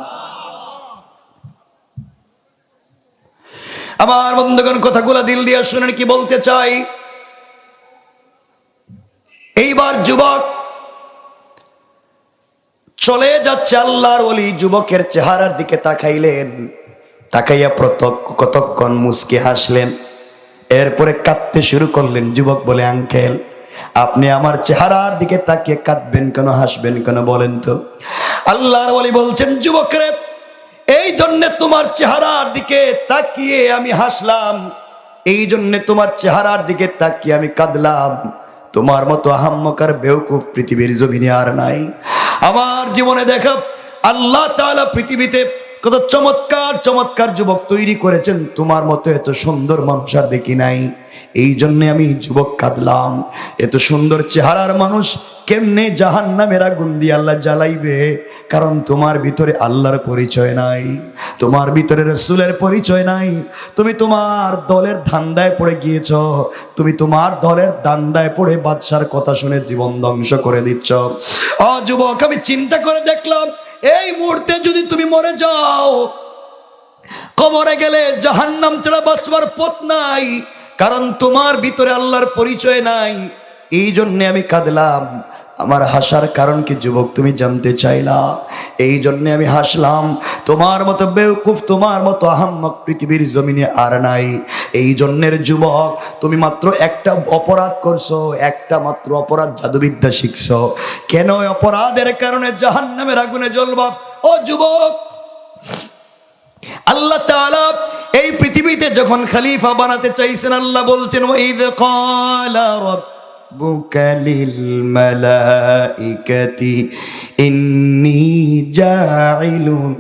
আমার বন্ধুগণ, কথাগুলো দিল দিয়ে শুনেন কি বলতে চাই। এইবার যুবক চলে যাচ্ছে, আল্লাহর ওলি যুবকের চেহারার দিকে তাকাইলেন, তাকাইয়া কতক্ষণ মুচকি হাসলেন, এরপরে কাঁদতে শুরু করলেন। যুবক বলে, আঙ্কেল আপনি আমার চেহারার দিকে তাকিয়ে কাঁদবেন কেন, হাসবেন কেন বলেন তো? আল্লাহর ওলি বলছেন, যুবকরে এই জন্যে তোমার চেহারার দিকে তাকিয়ে আমি হাসলাম, এই জন্যে তোমার চেহারার দিকে তাকিয়ে আমি কাঁদলাম। তোমার মতো আহাম্মকার বেওকুফ পৃথিবীর জমিনে আর নাই। আমার জীবনে দেখা আল্লাহ তাআলা পৃথিবীতে কত চমৎকার চমৎকার যুবক তৈরি করেছেন, তোমার মতো এত সুন্দর মানুষ আর দেখি নাই। এই জন্যে আমি যুবক কাঁদলাম। এত সুন্দর চেহারার মানুষ কেমনে জাহান্নামের আগুন দিয়ে আল্লাহ জ্বালাইবে? কারণ তোমার ভিতরে আল্লাহর পরিচয় নাই, তোমার ভিতরে রাসূলের পরিচয় নাই। তুমি তোমার দলের ধান্দায় পড়ে গিয়েছ, তুমি তোমার দলের ধান্দায় পড়ে বাদশার কথা শুনে জীবন ধ্বংস করে দিচ্ছ। যুবক, আমি চিন্তা করে দেখলাম, এই মুহূর্তে যদি তুমি মরে যাও, কবরে গেলে জাহান্নাম ছাড়া বাঁচবার পথ নাই, কারণ তোমার ভিতরে আল্লাহর পরিচয় নাই। এই জন্যে আমি কাঁদলাম। আমার হাসার কারণ কি যুবক তুমি জানতে চাইলা? এই জন্যে আমি হাসলাম। তোমার মতো বেওকুফ, তোমার মতো আহাম্মক পৃথিবীর জমিনে আর নাই। এই জন্যের যুবক, তুমি মাত্র একটা অপরাধ করছো, একটা মাত্র অপরাধ, জাদুবিদ্যা শিখছো। কেন অপরাধের কারণে জাহান্নামের আগুনে জ্বলবা? ও যুবক, আল্লাহ তাআলা এই পৃথিবীতে যখন খলিফা বানাতে চাইছেন, আল্লাহ বলছেন, ওয়াইদ ক্বালা রাব্বুকা লিল মালাইকাতি ইন্নী জাইলুন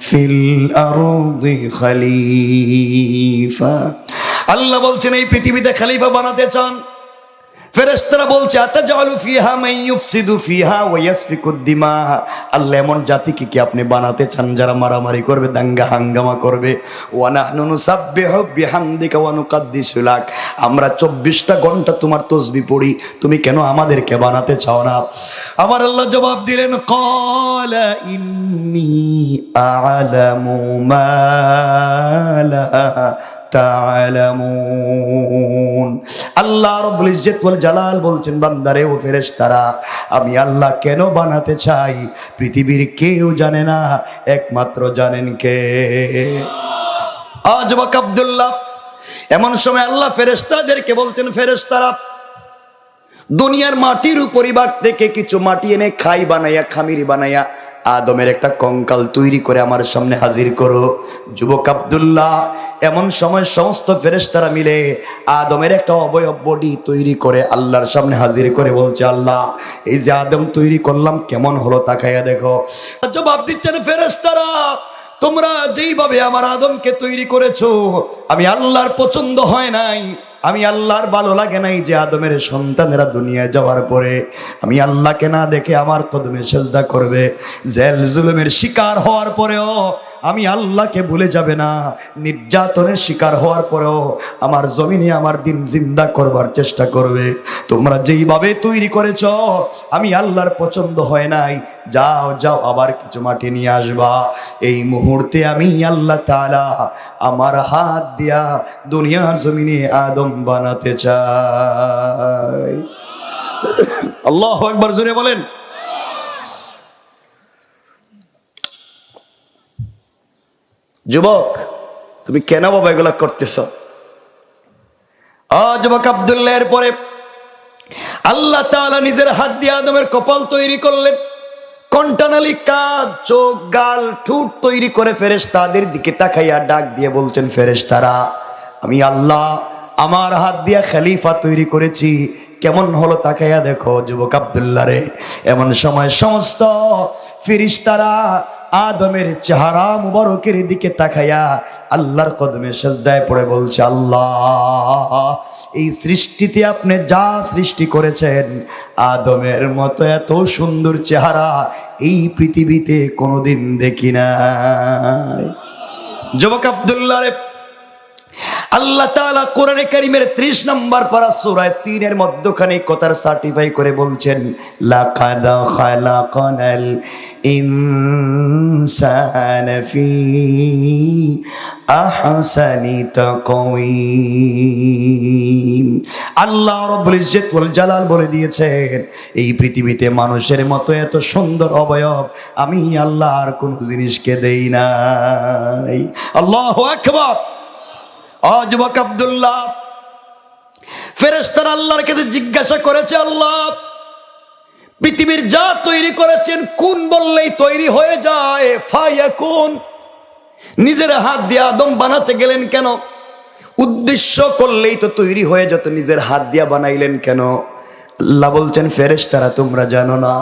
ফিল আরদি খলিফা। আল্লাহ বলছেন এই পৃথিবীতে খলিফা বানাতে চান। ফেরেশতারা বলছে, আতাজালু ফিহা মান ইউফসিদু ফিহা ওয়া ইয়াসফিকুদ দিমা। আল্লাহ এমন জাতিকে কি আপনি বানাতে চান যারা মারামারি করবে, দাঙ্গা হাঙ্গামা করবে? ওয়া নাহনু নুসাব্বিহু বিহামদিকা ওয়া নুকাদ্দিসু লাক। আমরা 24টা ঘন্টা তোমার তাসবিহ পড়ি, তুমি কেন আমাদেরকে বানাতে চাও না? আমার আল্লাহ জবাব দিলেন, ক্বালা ইন্নী আ'লামু মা লা তা'লামুন। আল্লাহ রাব্বুল ইজ্জত ওয়াল জালাল বলছেন, বান্দারে ও ফেরেশতারা, আমি আল্লাহ কেন বানাতে চাই পৃথিবীর কেউ জানে না, একমাত্র জানেন কে? যুবক আব্দুল্লাহ, এমন সময় আল্লাহ ফেরেশতাদেরকে বলছেন, ফেরেশতারা দুনিয়ার মাটির উপরিভাগ থেকে কিছু মাটি এনে খাই বানাইয়া, খামির বানাইয়া আদমের একটা কঙ্কাল তৈরি করে আমার সামনে হাজির করো। যুবক আব্দুল্লাহ, এমন সময় সমস্ত ফেরেশতারা মিলে আদমের একটা অবয়ব বডি তৈরি করে আল্লাহর সামনে হাজির করে বলছে, আল্লাহ এই যে আদম তৈরি করলাম কেমন হলো তাকাইয়া দেখো। জবাব দিচ্ছেন ফেরেশতারা, তোমরা যেইভাবে আমার আদমকে তৈরি করেছো আমি আল্লাহর পছন্দ হয় নাই, আমি আল্লাহর ভালো লাগে নাই যে আদমের সন্তানেরা দুনিয়ায় যাওয়ার পরে আমি আল্লাহকে না দেখে আমার কদমে সেজদা করবে। জেল জুলুমের শিকার হওয়ার পরেও আমি আল্লাহকে ভুলে যাবে না, নির্যাতনের শিকার হওয়ার পরেও আমার জমিনে আমার দিন জিন্দা করবার চেষ্টা করবে। তোমরা যেইভাবে তৈরি করেছ আমি আল্লাহর পছন্দ হয় নাই, যাও যাও আবার কিছু মাটি নিয়ে আসবা। এই মুহূর্তে আমি আল্লাহ তাআলা আমার হাত দিয়া দুনিয়ার জমিনে আদম বানাতে চাই। আল্লাহু আকবার, জোরে বলেন। যুবক, তুমি কেন বাবা এগুলা করতেছ? যুবক আব্দুল্লাহ, এর পরে আল্লাহ তাআলা নিজের হাত দিয়ে আদমের কপাল তৈরি করলেন, কণ্ঠনালী, কাঁধ, চোখ, গাল, ঠোঁট তৈরি করে ফেরেশতাদের দিকে তাকাইয়া ডাক দিয়ে বলছেন, ফেরেশতারা আমি আল্লাহ আমার হাত দিয়া খলিফা তৈরি করেছি, কেমন হলো তাকাইয়া দেখো। যুবক আব্দুল্লাহ রে, এমন সময় সমস্ত ফেরেশতারা আদমের চেহারা মুবারকের দিকে তাকায়া আল্লাহর কদমে সিজদায় পড়ে বলছে, আল্লাহ, এই সৃষ্টিতে আপনি যা সৃষ্টি করেছেন আদমের মতো এত সুন্দর চেহারা এই পৃথিবীতে কোনোদিন দেখি নাই। যুবক আব্দুল্লাহ রে, আল্লাহ তাআলা কোরআনে কারীমের 30 নম্বর পারা সূরা 3 এর মধ্যখানে কথার সার্টিফাই করে বলছেন, লাকাদ খালাকানাল ইনসানা ফি আহসানি তাকওয়িম। আল্লাহ রাব্বুল ইজ্জত ওয়াল জালাল বলে দিয়েছেন, এই পৃথিবীতে মানুষের মতো এত সুন্দর অবয়ব আমি আল্লাহ আর কোন জিনিসকে দেই নাই। আল্লাহু আকবার। যুবক আব্দুল্লাহ, ফেরেশতারা আল্লাহর কাছে জিজ্ঞাসা করেছে, আল্লাহ, পৃথিবীর যা তৈরি করেছেন কোন বললেই তৈরি হয়ে যায়, ফায়াকুন, নিজের হাত দিয়ে আদম বানাতে গেলেন কেন? উদ্দেশ্য করলেই তো তৈরি হয়ে যেত, নিজের হাত দিয়ে বানাইলেন কেন? আল্লাহ বলছেন, ফেরেশতারা তোমরা জানো না,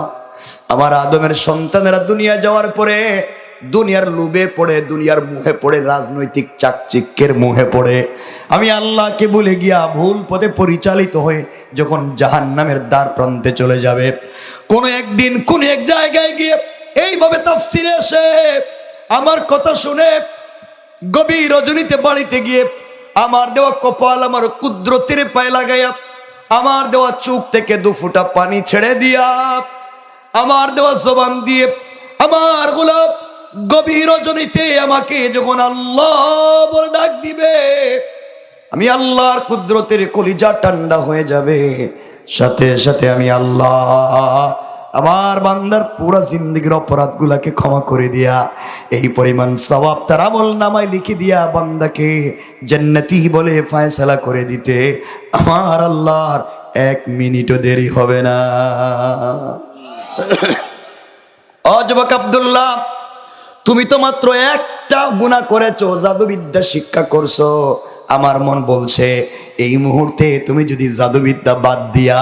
আমার আদমের সন্তানেরা দুনিয়া যাওয়ার পরে দুনিয়ার লোভে পড়ে, দুনিয়ার মুহে পড়ে, রাজনৈতিক চাকচিক্যের মুহে পড়ে আমি আল্লাহকে ভুলে গিয়া ভুল পথে পরিচালিত হয়ে যখন জাহান্নামের দ্বার প্রান্তে চলে যাবে, কোন একদিন কোন এক জায়গায় গিয়ে এইভাবে তাফসিরে এসে আমার কথা শুনে গভীর রজনীতে বাড়িতে গিয়ে আমার দেওয়া কপাল আমার কুদরতের পায়ে লাগাইয়া, আমার দেওয়া চোখ থেকে 2 ফোঁটা পানি ছেড়ে দিয়া, আমার দেওয়া জবান দিয়ে আমার গোলাপ গভীর রজনীতে আমাকে যখন আল্লাহ বলে ডাক দিবে, আমি আল্লাহর কুদরতের কলিজা ঠান্ডা হয়ে যাবে, সাথে সাথে আমি আল্লাহ আমার বান্দার পুরা জিন্দেগীর অপরাধগুলাকে ক্ষমা করে দিয়া এই পরিমাণ সওয়াব তার আমলনামায় লিখে দিয়া বান্দাকে জান্নাতি বলে ফয়সালা করে দিতে আমার আল্লাহর 1 মিনিটও দেরি হবে না। যুবক আব্দুল্লাহ, তুমি তো মাত্র একটা গুনাহ করেছো, জাদুবিদ্যা শিক্ষা করছো। আমার মন বলছে এই মুহূর্তে তুমি যদি জাদুবিদ্যা বাদ দিয়া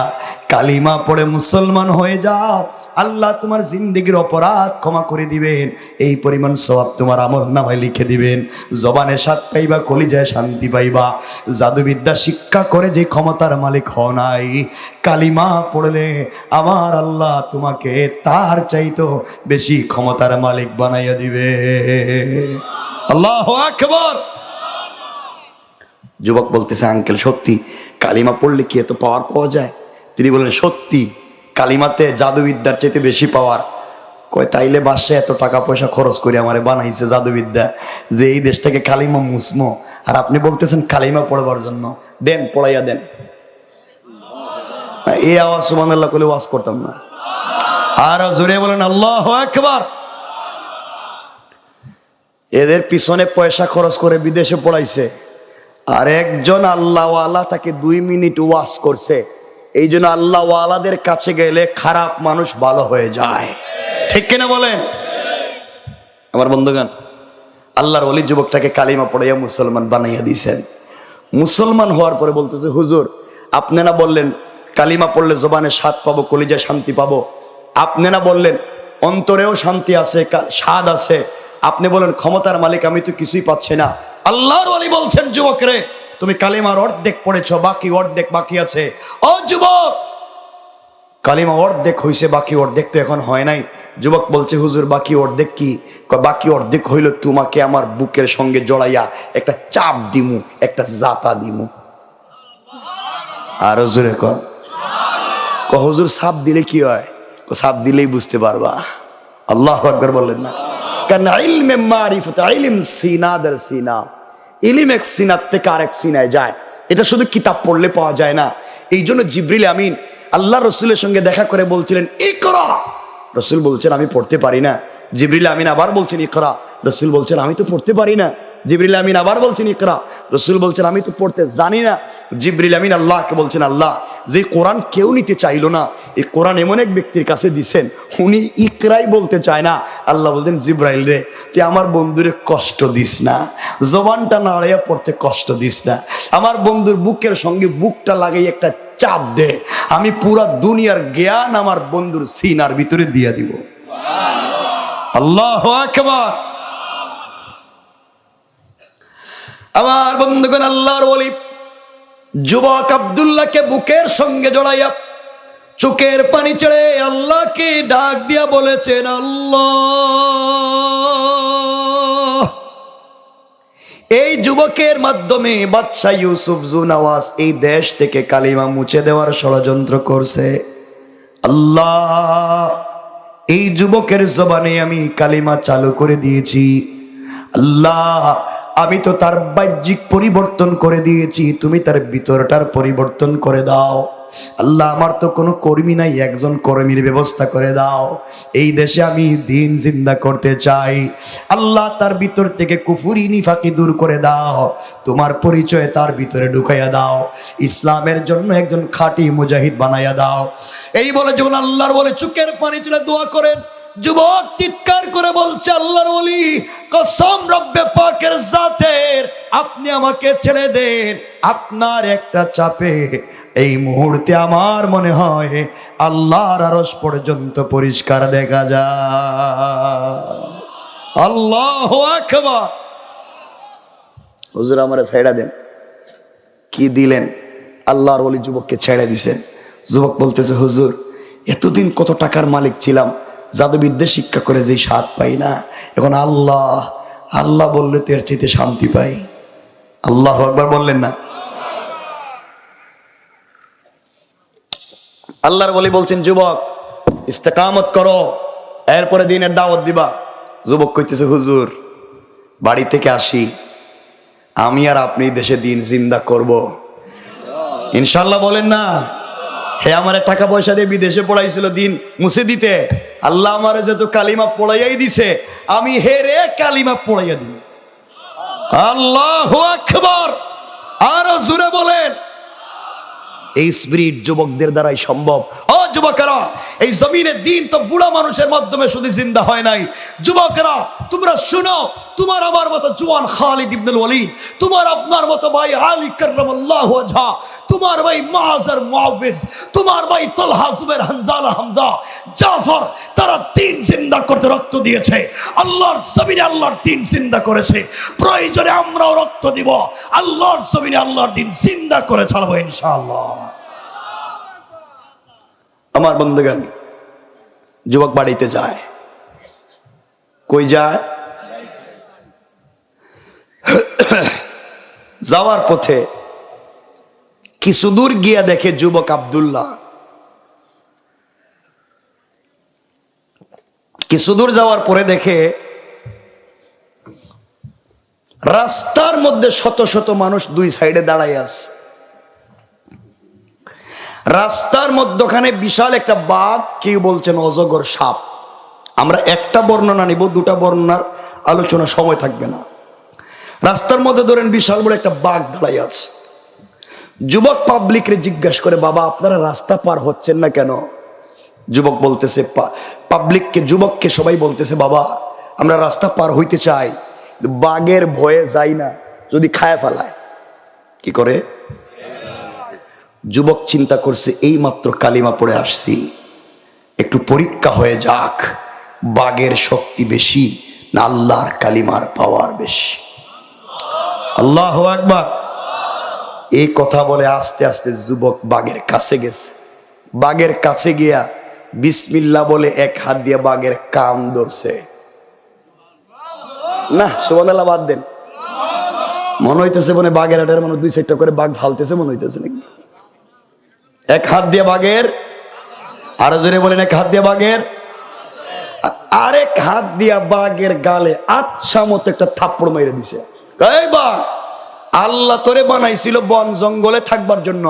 কালিমা পড়ে মুসলমান হয়ে যাও, আল্লাহ তোমার জিন্দেগীর অপরাধ ক্ষমা করে দিবেন, এই পরিমাণ সওয়াব তোমার আমলনামায় লিখে দিবেন, জবানে স্বাদ পাইবা, কলিজায় শান্তি পাইবা। জাদুবিদ্যা শিক্ষা করে যে ক্ষমতার মালিক হও নাই, কালিমা পড়লে আমার আল্লাহ তোমাকে তার চাইতো বেশি ক্ষমতার মালিক বানাইয়া দিবে। আল্লাহু আকবার। যুবক বলতেছে, আঙ্কেল সত্যি কালিমা পড়লে কি এত পাওয়ার পাওয়া যায়? তিনি বলেন, সত্যি কালিমাতে জাদুবিদ্যার চাইতে বেশি পাওয়ার। কয় তাইলে বাসায় এত টাকা পয়সা খরচ করে আমারে বানাইছে জাদুবিদ্যা যে এই দেশ থেকে কালিমা মুসমো, আর আপনি বলতেছেন কালিমা পড়বার জন্য? দেন, পড়াইয়া দেন। এই আওয়াজ সুবহানাল্লাহ বলে ওয়াজ করতাম না। আর জোরে বলেন আল্লাহু আকবার। এদের পিছনে পয়সা খরচ করে বিদেশে পড়াইছে, আর একজন আল্লাহওয়ালা তাকে 2 মিনিট ওয়াজ করছে। এই জন্য আল্লাহওয়ালাদের কাছে গেলে খারাপ মানুষ ভালো হয়ে যায়, ঠিক কিনা বলেন? আমার বন্ধুগণ, আল্লাহর ওলি যুবকটাকে কালিমা পড়াইয়া মুসলমান বানাইয়া দিয়েছেন। মুসলমান হওয়ার পরে বলতেছে, হুজুর আপনি না বললেন কালিমা পড়লে জবানে স্বাদ পাবো, কলিজায় শান্তি পাবো, আপনি না বললেন অন্তরেও শান্তি আছে, স্বাদ আছে, আপনি বলেন ক্ষমতার মালিক আমি তো কিছুই পাচ্ছি না। আল্লাহর ওলি বলছেন, যুবক রে তুমি কালিমার অর্ধেক পড়েছ, বাকি অর্ধেক বাকি আছে। ও যুবক, কালিমা অর্ধেক হইছে, বাকি অর্ধেক তো এখন হয় নাই। যুবক বলছে, হুজুর বাকি অর্ধেক কি? বাকি অর্ধেক হইল তোমাকে আমার বুকের সঙ্গে জড়াইয়া একটা চাপ দিমু, একটা জাতা দিমু। আর হুজুরে হুজুর সাপ দিলে কি হয়? সাপ দিলেই বুঝতে পারবা। আল্লাহু আকবার বললেন না? কারণ ইলমে মারিফত, ইলম সিনা দের সিনা, ইলম এক সিনার থেকে আরেক সিনায় যায়, এটা শুধু কিতাব পড়লে পাওয়া যায় না। এই জন্য জিবরিল আমিন আল্লাহ রসুলের সঙ্গে দেখা করে বলছিলেন ইকরা, রসুল বলছেন আমি পড়তে পারি না। জিবরিল আমিন আবার বলছেন ইকরা, রসুল বলছেন আমি তো পড়তে পারি না। জিবরিল আমিন আবার বলছেন ইকরা, রসুল বলছেন আমি তো পড়তে জানি না। জিবরিল আমিন আল্লাহকে বলছেন, আল্লাহ যে কোরআন কেউ নিতে চাইলো না, এই কোরআন এমন এক ব্যক্তির কাছে দিছেন উনি ইকরাই বলতে চায় না। আল্লাহ বলছেন, জিবরাইল রে তুই আমার বন্ধুরে কষ্ট দিস না, জবানটা নাড়াইয়া পড়তে কষ্ট দিস না, আমার বন্ধুর বুকের সঙ্গে বুকটা লাগাই একটা চাপ দে, আমি পুরা দুনিয়ার জ্ঞান আমার বন্ধুর সিনার ভিতরে দিয়ে দিব। আল্লাহু আকবার। আমার বন্ধুগণ, আল্লাহর ওলি যুবক আব্দুল্লাহকে বুকের সঙ্গে জড়াইয়া চোখের পানি ছেড়ে আল্লাহকে ডাক দিয়া বলেছেন, আল্লাহ, এই যুবকের মাধ্যমে বাদশা ইউসুফ জুনাওয়াজ এই দেশ থেকে কালিমা মুছে দেওয়ার ষড়যন্ত্র করছে। আল্লাহ, এই যুবকের জবানে আমি কালিমা চালু করে দিয়েছি। আল্লাহ, আমি তো তার বাহ্যিক পরিবর্তন করে দিয়েছি, তুমি তার ভিতরটার পরিবর্তন করে দাও। আল্লাহ, আমার তো কোনো কর্মী নাই, একজন কর্মীর ব্যবস্থা করে দাও। এই দেশে আমি দিন জিন্দা করতে চাই। আল্লাহ, তার ভিতর থেকে কুফরি নিফাকি দূর করে দাও, তোমার পরিচয় তার ভিতরে ঢুকাইয়া দাও, ইসলামের জন্য একজন খাঁটি মুজাহিদ বানাইয়া দাও। এই বলে যখন আল্লাহর বলে চোখের পানি ছেড়ে দোয়া করেন, যুবক চিৎকার করে বলছে, আল্লাহর ওলি, কসম রব্বে পাকের জাতের, আপনি আমাকে ছেড়ে দেন। আপনার একটা চাপে এই মুহূর্তে আমার মনে হয় আল্লাহর আরশ পর্যন্ত পরিষ্কার দেখা যায়। আল্লাহু আকবার। হুজুর আমারে ছেড়ে দেন। কি দিলেন? আল্লাহর ওলি যুবককে ছেড়ে দিছেন। যুবক বলতেছে, হুজুর, এতদিন কত টাকার মালিক ছিলাম, জাদুবিদ্যা শিক্ষা করে যে স্বাদ পাই না, এখন আল্লাহ আল্লাহ বললে তো এর চাইতে শান্তি পাই। আল্লাহু আকবার বললেন না? আল্লাহর ওলি বলছেন, যুবক ইস্তেকামত করো, এরপরে দিনের দাওয়াত দিবা। যুবক কইতেছে, হুজুর, বাড়ি থেকে আসি, আমি আর আপনি দেশে দিন জিন্দা করব ইনশাল্লাহ। বলেন না? হে, আমারে টাকা পয়সা দিয়ে বিদেশে পড়াইছিল দিন মুছে দিতে, আল্লাহ আমারে যেহেতু কালিমা পড়াইয়াই দিছে, আমি হেরে কালিমা পড়াইয়া দিব। আল্লাহু আকবার। আরো জোরে বলেন। এই স্পিরিট যুবকদের দ্বারাই সম্ভব। ও যুবকেরা, এই জমিনের দিন তো বুড়া মানুষের মাধ্যমে শুধু জিন্দা হয় নাই। যুবকেরা, তোমরা শুনো, তোমার আমার মতো জওয়ান খালিদ ইবনুল ওয়ালিদ, তোমার আপনার মতো ভাই আলী কাররামাল্লাহু ওয়াজহা, তোমার ভাই মুআযর মুআওয়িজ, তোমার ভাই তালহা জুবাইর হানজালা হামজা জাফর, তারা দিন জিন্দা করতে রক্ত দিয়েছে। আল্লাহর জমিনে আল্লাহর দিন জিন্দা করেছে। প্রয়োজনে আমরাও রক্ত দিব, আল্লাহর জমিনে আল্লাহর দিন জিন্দা করে ছাড়বো ইনশাআল্লাহ। আমার বন্ধুগণ, যুবক বাড়িতে যায়। কই যায়? যাওয়ার পথে কিছু দূর গিয়া দেখে যুবক আব্দুল্লাহ, কিছু দূর যাওয়ার পরে দেখে রাস্তার মধ্যে শত শত মানুষ দুই সাইডে দাঁড়াই আছে। রাস্তার মধ্যখানে বিশাল একটা বাঘ, কেউ বলছেন অজগর সাপ। আমরা একটা বর্ণনা নিব, দুটা বর্ণনার আলোচনা সময় থাকবে না। রাস্তার মধ্যে ধরেন বিশাল বড় একটা বাঘ দাঁড়াই আছে। যুবক পাবলিকরে জিজ্ঞাসা করে, বাবা, আপনারা রাস্তা পার হচ্ছেন না কেন? যুবক বলতেছে, পাবলিককে, যুবককে সবাই বলতেছে, বাবা, আমরা রাস্তা পার হইতে চাই, বাঘের ভয়ে যাই না, যদি খায় ফেলায়। কি করে? যুবক চিন্তা করছে, এই মাত্র কালিমা পড়ে আসছি, একটু পরীক্ষা হয়ে যাক, বাঘের শক্তি বেশি না আল্লাহর কালিমার পাওয়ার বেশি। আল্লাহু আকবার। এই কথা বলে আস্তে আস্তে যুবক বাঘের কাছে গেছে। বাঘের কাছে গিয়া বিসমিল্লাহ বলে এক হাত দিয়ে বাঘের কান ধরছে। না, সুবহানাল্লাহ বাদ দেন। মনে হইতেছে মনে বাঘের হাটের মনে দুই চারটা করে বাঘ ফালতেছে মনে হইতেছে নাকি? এক হাত দিয়ে বাঘের, আরো জোরে বলেন, এক হাত দিয়ে বাঘের, আরেক হাত দিয়া বাঘের গালে আচ্ছা মতো একটা থাপ্পড় মেরে দিছে। এই বাঘ, আল্লাহ তোরে বানাইছিল বন জঙ্গলে থাকবার জন্য,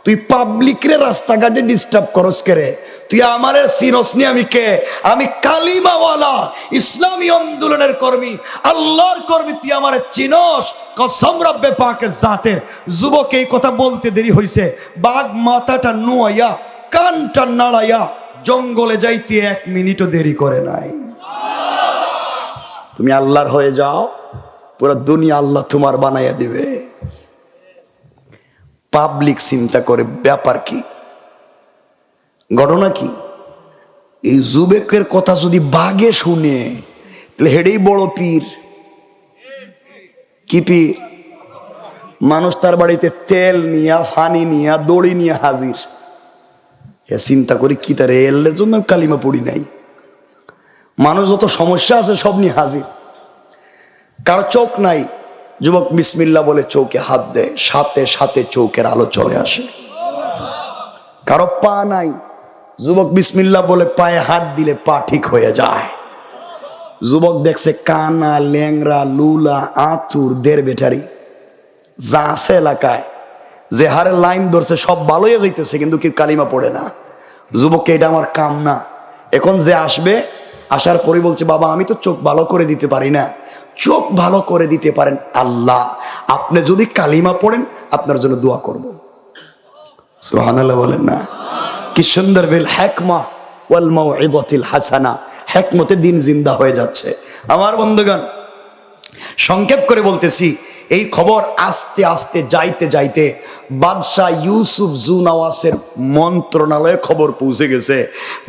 তুই পাবলিকরে রাস্তাঘাটে ডিস্টার্ব করস করে? তুই আমারে চিনস নি? আমি কে? আমি কালিমাওয়ালা ইসলামী আন্দোলনের কর্মী, আল্লাহর কর্মী, তুই আমারে চিনস? কসম রব্বে পাকের জাতের। যুবক এই কথা বলতে দেরি হইছে, বাঘ মাথাটা নুয়াইয়া কানটা নাড়াইয়া জঙ্গলে যাইতে 1 মিনিটও দেরি করে নাই। তুমি আল্লাহর হয়ে যাও, পুরো দুনিয়া আল্লাহ তোমার বানাইয়া দিবে। পাবলিক চিন্তা করে, ব্যাপার কি, ঘটনা কি? এই যুবকের কথা যদি বাগে শুনে তাহলে হেডেই বড় পীর। কি পীর? মানুষ তার বাড়িতে তেল নিয়া ফানি নিয়া দড়ি নিয়ে হাজির। হ্যাঁ, চিন্তা করি কি তার এলের জন্য কালিমা পড়ি নাই। মানুষ যত সমস্যা আছে সব নিয়ে হাজির। কারো চোখ নাই, যুবক বিসমিল্লাহ বলে চৌকে হাত দেয়, সাথে সাথে চৌকের আলো চলে আসে। কারো পা নাই, যুবক বিসমিল্লাহ বলে পায়ে হাত দিলে পা ঠিক হয়ে যায়। যুবক দেখছে কানা, ল্যাংরা, লুলা, আতুর, দের বেটারি যা আছে এলাকায়, যে হারে লাইন ধরছে সব ভালো হয়ে যাইতেছে, কিন্তু কেউ কালিমা পড়ে না। যুবককে এটা আমার কাম না। এখন যে আসবে, আসার পরে বলছে বাবা আমি তো চোখ ভালো করে দিতে পারি না। চোখ ভালো করে দিতে পারেন আল্লাহ। আপনি যদি কালিমা পড়েন আপনার জন্য দোয়া করব। সুবহানাল্লাহ বলেন না? কি সুন্দর বিল হিকমা ওয়াল মাউইযাতিল হাসানা, হিকমতে দিন জিন্দা হয়ে যাচ্ছে। আমার বন্ধুগণ, সংক্ষেপ করে বলতেছি, এই খবর আস্তে আস্তে যাইতে যাইতে বাদশাহ ইউসুফ জুনাওয়াসের মন্ত্রণালয়ে খবর পৌঁছে গেছে।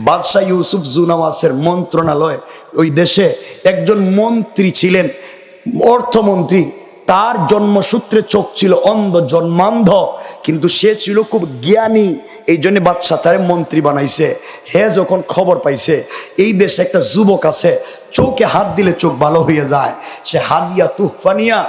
বাদশাহ ইউসুফ জুনাওয়াসের মন্ত্রণালয়, ওই দেশে একজন মন্ত্রী ছিলেন, অর্থমন্ত্রী। তার জন্মসূত্রে চোখ ছিল অন্ধ, জন্মান্ধ, কিন্তু সে ছিল খুব জ্ঞানী। এই জন্য বাদশাহ তারে মন্ত্রী বানাইছে। হে যখন খবর পাইছে এই দেশে একটা যুবক আছে, চোখে হাত দিলে চোখ ভালো হয়ে যায়, সে হাদিয়া তুহফা নিয়া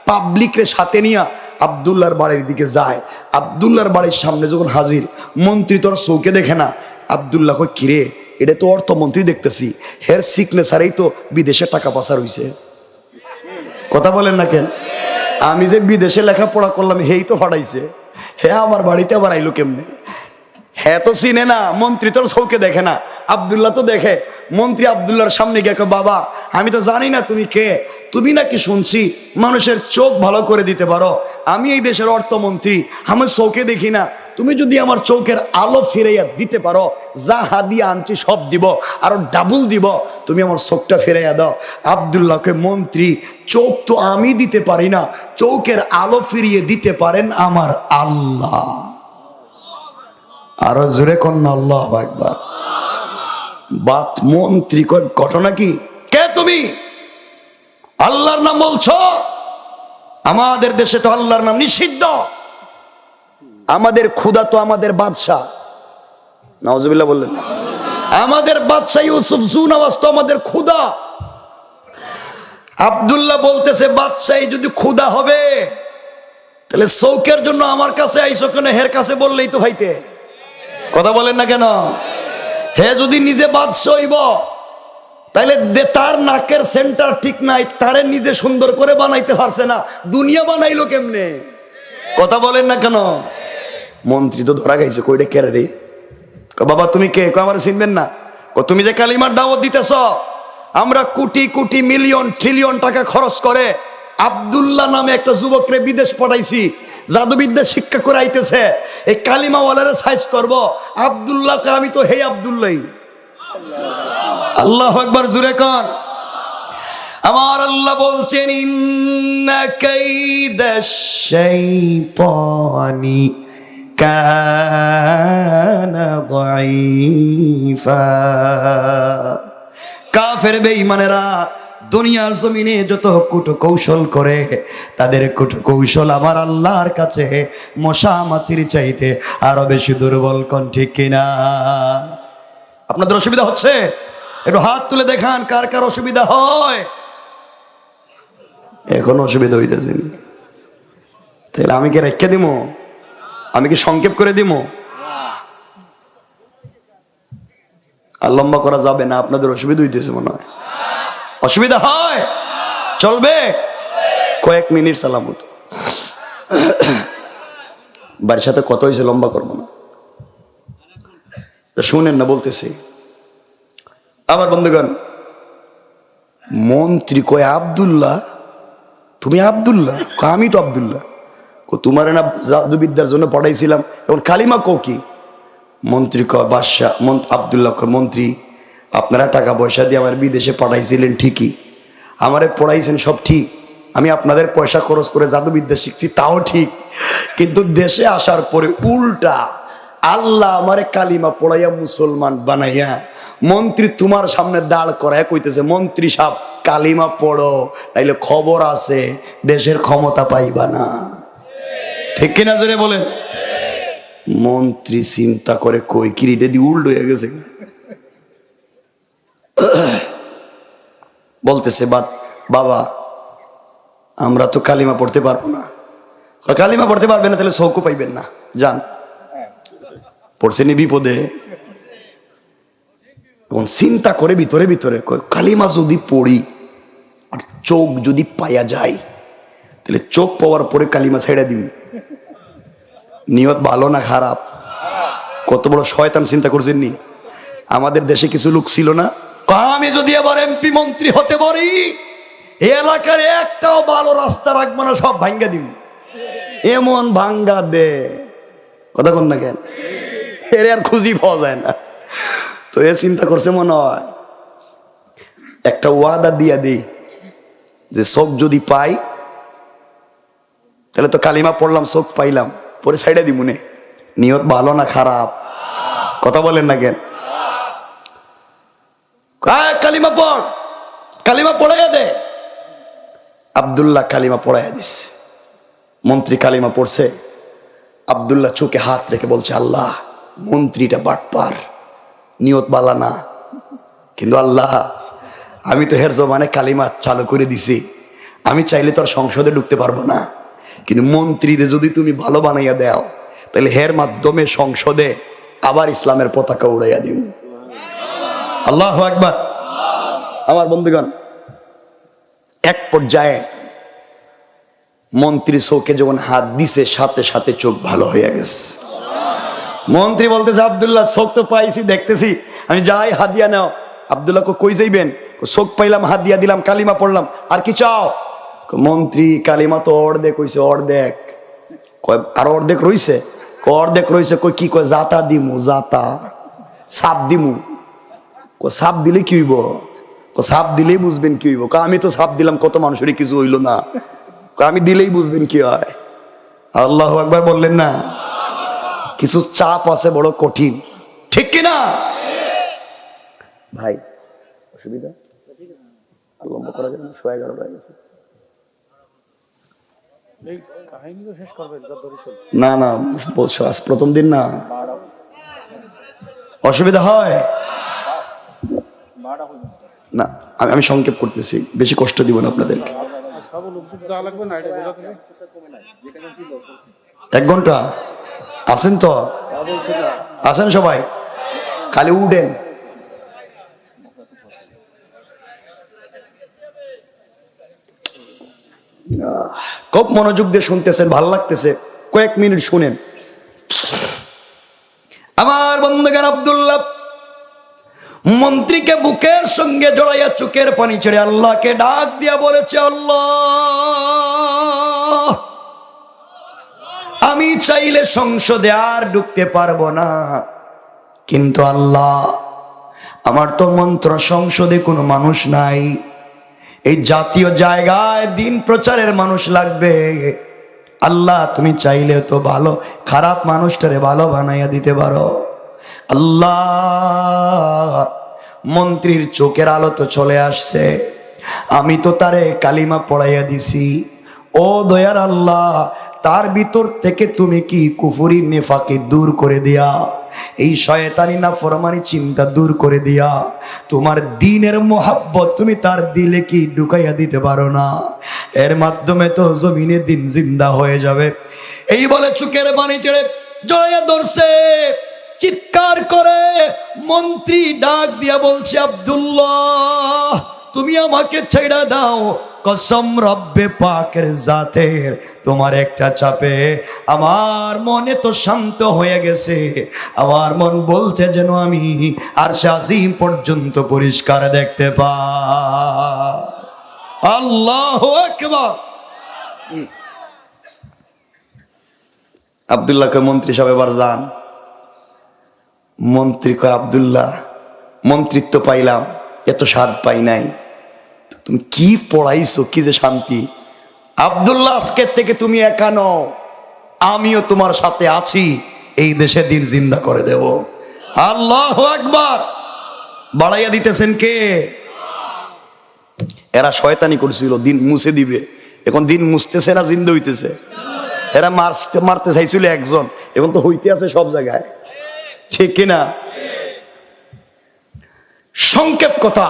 পাবলিকের সাথে নিয়া আবদুল্লাহর বাড়ির দিকে যায়। আবদুল্লাহর বাড়ির সামনে যখন হাজির, মন্ত্রী তোর চৌকে দেখে না। আবদুল্লাহ কই কিরে, এটা তো অর্থমন্ত্রী দেখতেছি, হের সিগনেচারেই তো বিদেশে টাকা পাচার হইছে। কথা বলেন না কেন? আমি যে বিদেশে লেখাপড়া করলাম হেই তো ফাটাইছে। হ্যাঁ, আমার বাড়িতে আবার আইলো কেমনে? হ্যাঁ তো চিনে না, মন্ত্রী তোর চৌকে দেখে না। আবদুল্লাহ তো দেখে। মন্ত্রী আবদুল্লাহর সামনে গিয়ে বাবা আমি তো জানি না তুমি কে, তুমি নাকি শুনছি মানুষের চোখ ভালো করে দিতে পারো। আমি এই দেশের অর্থমন্ত্রী, আমার চৌকে দেখি না। তুমি যদি আমার চৌকের আলো ফিরাইয়া দিতে পারো, যা হাদিয়া আনছি সব দিব, আরো ডাবল দিব, তুমি আমার চোখটা ফিরাইয়া দাও। আবদুল্লাহকে মন্ত্রী, চোখ তো আমি দিতে পারি না, চৌকের আলো ফিরিয়ে দিতে পারেন আমার আল্লাহ। আরো জোরে কন্যা আল্লাহু আকবার। বাত মন্ত্রী কয় ঘটনা কি? কে তুমি? আল্লাহর নাম বলছো? আমাদের দেশে তো আল্লাহর নাম নিষিদ্ধ। আমাদের খোদা তো আমাদের বাদশাহ। নাউজুবিল্লাহ বললেন। আমাদের বাদশাহ ইউসুফ জুনাওয়াস তো আমাদের খোদা। আব্দুল্লাহ বলতেছে বাদশাহী যদি খোদা হবে তাহলে চৌকের জন্য আমার কাছে আইসো কেন? হের কাছে বললেই তো ভাইতে। কথা বলেন না কেন? হে যদি নিজে বাদশাহ হইব তাইলে তার নাকের সেন্টার ঠিক নাই, তারে নিজে সুন্দর করে বানাইতে পারছে না, দুনিয়া বানাইলো কেমনে? কথা বলেন না কেন? মন্ত্রী তো ধরা গাইছে, কইটা কে রে? বাবা তুমি কে? আমার চিনবেন না। তুমি যে কালিমার দাওয়াত দিতেছ, আমরা কোটি কোটি মিলিয়ন ট্রিলিয়ন টাকা খরচ করে আব্দুল্লাহ নামে একটা যুবকরে বিদেশ পাঠাইছি, জাদুবিদ্যা শিক্ষা করে আইতেছে। এই কালিমাওয়ালারে সাইজ করব। আব্দুল্লাহকে আমি তো হে আব্দুল্লাহ। আল্লাহু আকবার, জোরে কর। আমার আল্লাহ বলছেন ইন্না কাইদাশ শাইতানি কানা দাঈফা। কাফের বেঈমানেরা দুনিয়ার জমিনে যত কুটো কৌশল করে, তাদের কুটো কৌশল আমার আল্লাহর কাছে মশা মাছির চাইতে আরো বেশি দুর্বল। কোন ঠিক কিনা? আপনাদের অসুবিধা হচ্ছে? একটু হাত তুলে দেখান কার কার অসুবিধা হয়। এখন অসুবিধা হইতেছে, তাহলে আমি কি রেখে দিব? আমি কি সংক্ষেপ করে দিব? আর লম্বা করা যাবে না। আপনাদের অসুবিধা হইতেছে মনে হয়। অসুবিধা হয়? চলবে? কয়েক মিনিট সালামত। বাড়ির সাথে কত হয়েছে, লম্বা করবো না, শুনেন না বলতেছি। আমার বন্ধুগণ, মন্ত্রী কয় আব্দুল্লাহ, তুমি আব্দুল্লাহ? আমি তো আব্দুল্লাহ। তোমার না জাদুবিদ্যার জন্য পড়াইছিলাম, এখন কালিমা কও কি? মন্ত্রী কয় বাদশাহ। আব্দুল্লাহ কয় মন্ত্রী, আপনারা টাকা পয়সা দিয়ে আমার বিদেশে পাঠাইছিলেন ঠিকই, আমারে পড়াইছেন সব ঠিক, আমি আপনাদের পয়সা খরচ করে জাদুবিদ্যা শিখছি তাও ঠিক, কিন্তু দেশে আসার পরে উল্টা আল্লাহ আমারে কালিমা পড়াইয়া মুসলমান বানাইয়া মন্ত্রী তোমার সামনে দাঁড় করায় কইতেছে, মন্ত্রী সাহেব কালিমা পড়ো, তাইলে খবর আছে দেশের ক্ষমতা পাইবা না। ঠিক কিনা জোরে বলেন? মন্ত্রী চিন্তা করে, কই কিরিটে দিয়ে উল্টো হয়ে গেছে। বলতেছে, বাবা আমরা তো কালিমা পড়তে পারবো না। কালিমা পড়তে পারবেন না, তাহলে চৌকো পাইবেন না, যান। পড়ছেনি বিপদে। এখন চিন্তা করে ভিতরে ভিতরে, কালিমা যদি পড়ি আর চোখ যদি পাইয়া যায়, তাহলে চোখ পাওয়ার পরে কালিমা ছেড়ে দিবি। নিয়ত ভালো না খারাপ? কত বড় শয়তান চিন্তা করছেন নি? আমাদের দেশে কিছু লোক ছিল না, আমি যদি আবার এমপি মন্ত্রী হতে পারি, এলাকার একটাও ভালো রাস্তা রাখবো না, সব ভাঙ্গা দিব। এমন ভাঙ্গা দে, কথা কন না কেন? এর আর খুঁজি পাওয়া যায় না। তো এ চিন্তা করছে মনে হয় একটা ওয়াদা দিয়া দিই, যে চোখ যদি পাই তাহলে তো কালিমা পড়লাম, চোখ পাইলাম, পরে সাইডে দিব নে। নিয়ত ভালো না খারাপ? কথা বলেন না কেন? কালিমা পড়, কালিমা পড়াইয়া দে। আব্দুল্লাহ কালিমা পড়াইয়া দিস। মন্ত্রী কালিমা পড়ছে, আব্দুল্লাহ চোখে হাত রেখে বলছে, আল্লাহ মন্ত্রীটা বাটপার, নিয়ত বালা না, কিন্তু আল্লাহ আমি তো হের জমানে কালিমা চালু করে দিছি, আমি চাইলে তো আর সংসদে ঢুকতে পারবো না, কিন্তু মন্ত্রীরে যদি তুমি ভালো বানাইয়া দাও, তাহলে হের মাধ্যমে সংসদে আবার ইসলামের পতাকা উড়াইয়া দিব। আল্লাহু আকবার। আমার বন্ধুগণ, এক পর্যায়ে মন্ত্রী চোখে যখন হাত দিছে, সাথে সাথে চোখ ভালো হয়ে গেছে। মন্ত্রী বলতেছে, আব্দুল্লাহ চোখ তো পাইছি, দেখতেছি, আমি যাই, হাত দিয়া নাও। আব্দুল্লাহ কই যাইবেন? চোখ পাইলাম, হাত দিয়া দিলাম, কালিমা পড়লাম, আর কি চাও? মন্ত্রী কালিমা তো অর্ধেক হইছে, অর্ধেক। আর অর্ধেক রইছে? অর্ধেক রইছে। কই কি কয়? জাতা দিমু, জাতা সাপ দিমু। সাপ দিলে কি হইব? সাপ দিলেই বুঝবেন কি হইব। আমি তো সাপ দিলাম, কত মানুষের কিছু হইল না, আমি দিলেই বুঝবেন কি হয়। আল্লাহু আকবার বললেন না? কিছু চাপ আছে বড় কঠিন, ঠিক কিনা ভাই? অসুবিধা লম্বা করা যাবে না, 11:30 হয়ে গেছে। না না বলছো, আজ প্রথম দিন না, অসুবিধা হয় না। আমি সংক্ষেপ করতেছি, বেশি কষ্ট দিব না আপনাদেরকে। 1 ঘন্টা আছেন তো? আসেন সবাই, খালি উঠেন। খুব মনোযোগ দিয়ে শুনতেছেন, ভাল লাগতেছে, কয়েক মিনিট শুনেন। আমার বন্ধুগণ, আব্দুল্লাহ মন্ত্রীকে বুকের সঙ্গে জড়াইয়া চোখের পানি ছেড়ে আল্লাহকে ডাক দিয়া বলেছে, আল্লাহ আমি চাইলে সংসদে আর ঢুকতে পারবো না, কিন্তু আল্লাহ আমার তো মন্ত্র সংসদে কোনো মানুষ নাই, এই জাতীয় জায়গায় দিন প্রচারের মানুষ লাগবে। আল্লাহ তুমি চাইলে তো ভালো খারাপ মানুষটারে ভালো বানাইয়া দিতে পারো। আল্লাহ মন্ত্রীর চোখের আলো তো চলে আসছে, আমি তো তারে কালিমা পড়াইয়া দিছি। ও দয়ার আল্লাহ, তার ভিতর থেকে তুমি কি কুফরি নেফাকে দূর করে দিয়া, এই শয়তানি নাফরমানি চিন্তা দূর করে দিয়া তোমার দ্বীনের মোহাব্বত তুমি তার দিলে কি ঢুকাইয়া দিতে পারো না? এর মাধ্যমে তো জমিনে দিন জিন্দা হয়ে যাবে। এই বলে চোখের পানি ছেড়ে জড়াইয়া ধরছে, চিৎকার করে মন্ত্রী ডাক দিয়া বলছে, আব্দুল্লাহ তুমি আমাকে ছেড়ে দাও, কসম রব্বে পাকের জাতের, তোমার একটা চাপে আমার মনে তো শান্ত হয়ে গেছে, আমার মন বলছে যেন আমি আরশে আজিম পর্যন্ত পরিষ্কার দেখতে পাই। আল্লাহু আকবার। আব্দুল্লাহকে মন্ত্রী সাহেব এবার যান। মন্ত্রী কয়, আব্দুল্লাহ মন্ত্রিত্ব পাইলাম, এত স্বাদ পাই নাই, তুমি কি পড়াইছো, কি যে শান্তি। আব্দুল্লাহ আজকের থেকে তুমি একা নও, আমিও তোমার সাথে আছি, এই দেশে দিন জিন্দা করে দেব। আল্লাহু আকবার। বাড়াইয়া দিতেছেন কে? এরা শয়তানি করছিল দিন মুছে দিবে, এখন দিন মুছতেছে না জিন্দা হইতেছে। এরা মারতে চাইছিল একজন, এখন তো হইতে আছে সব জায়গায়, ঠিক কিনা? সংক্ষেপ কথা,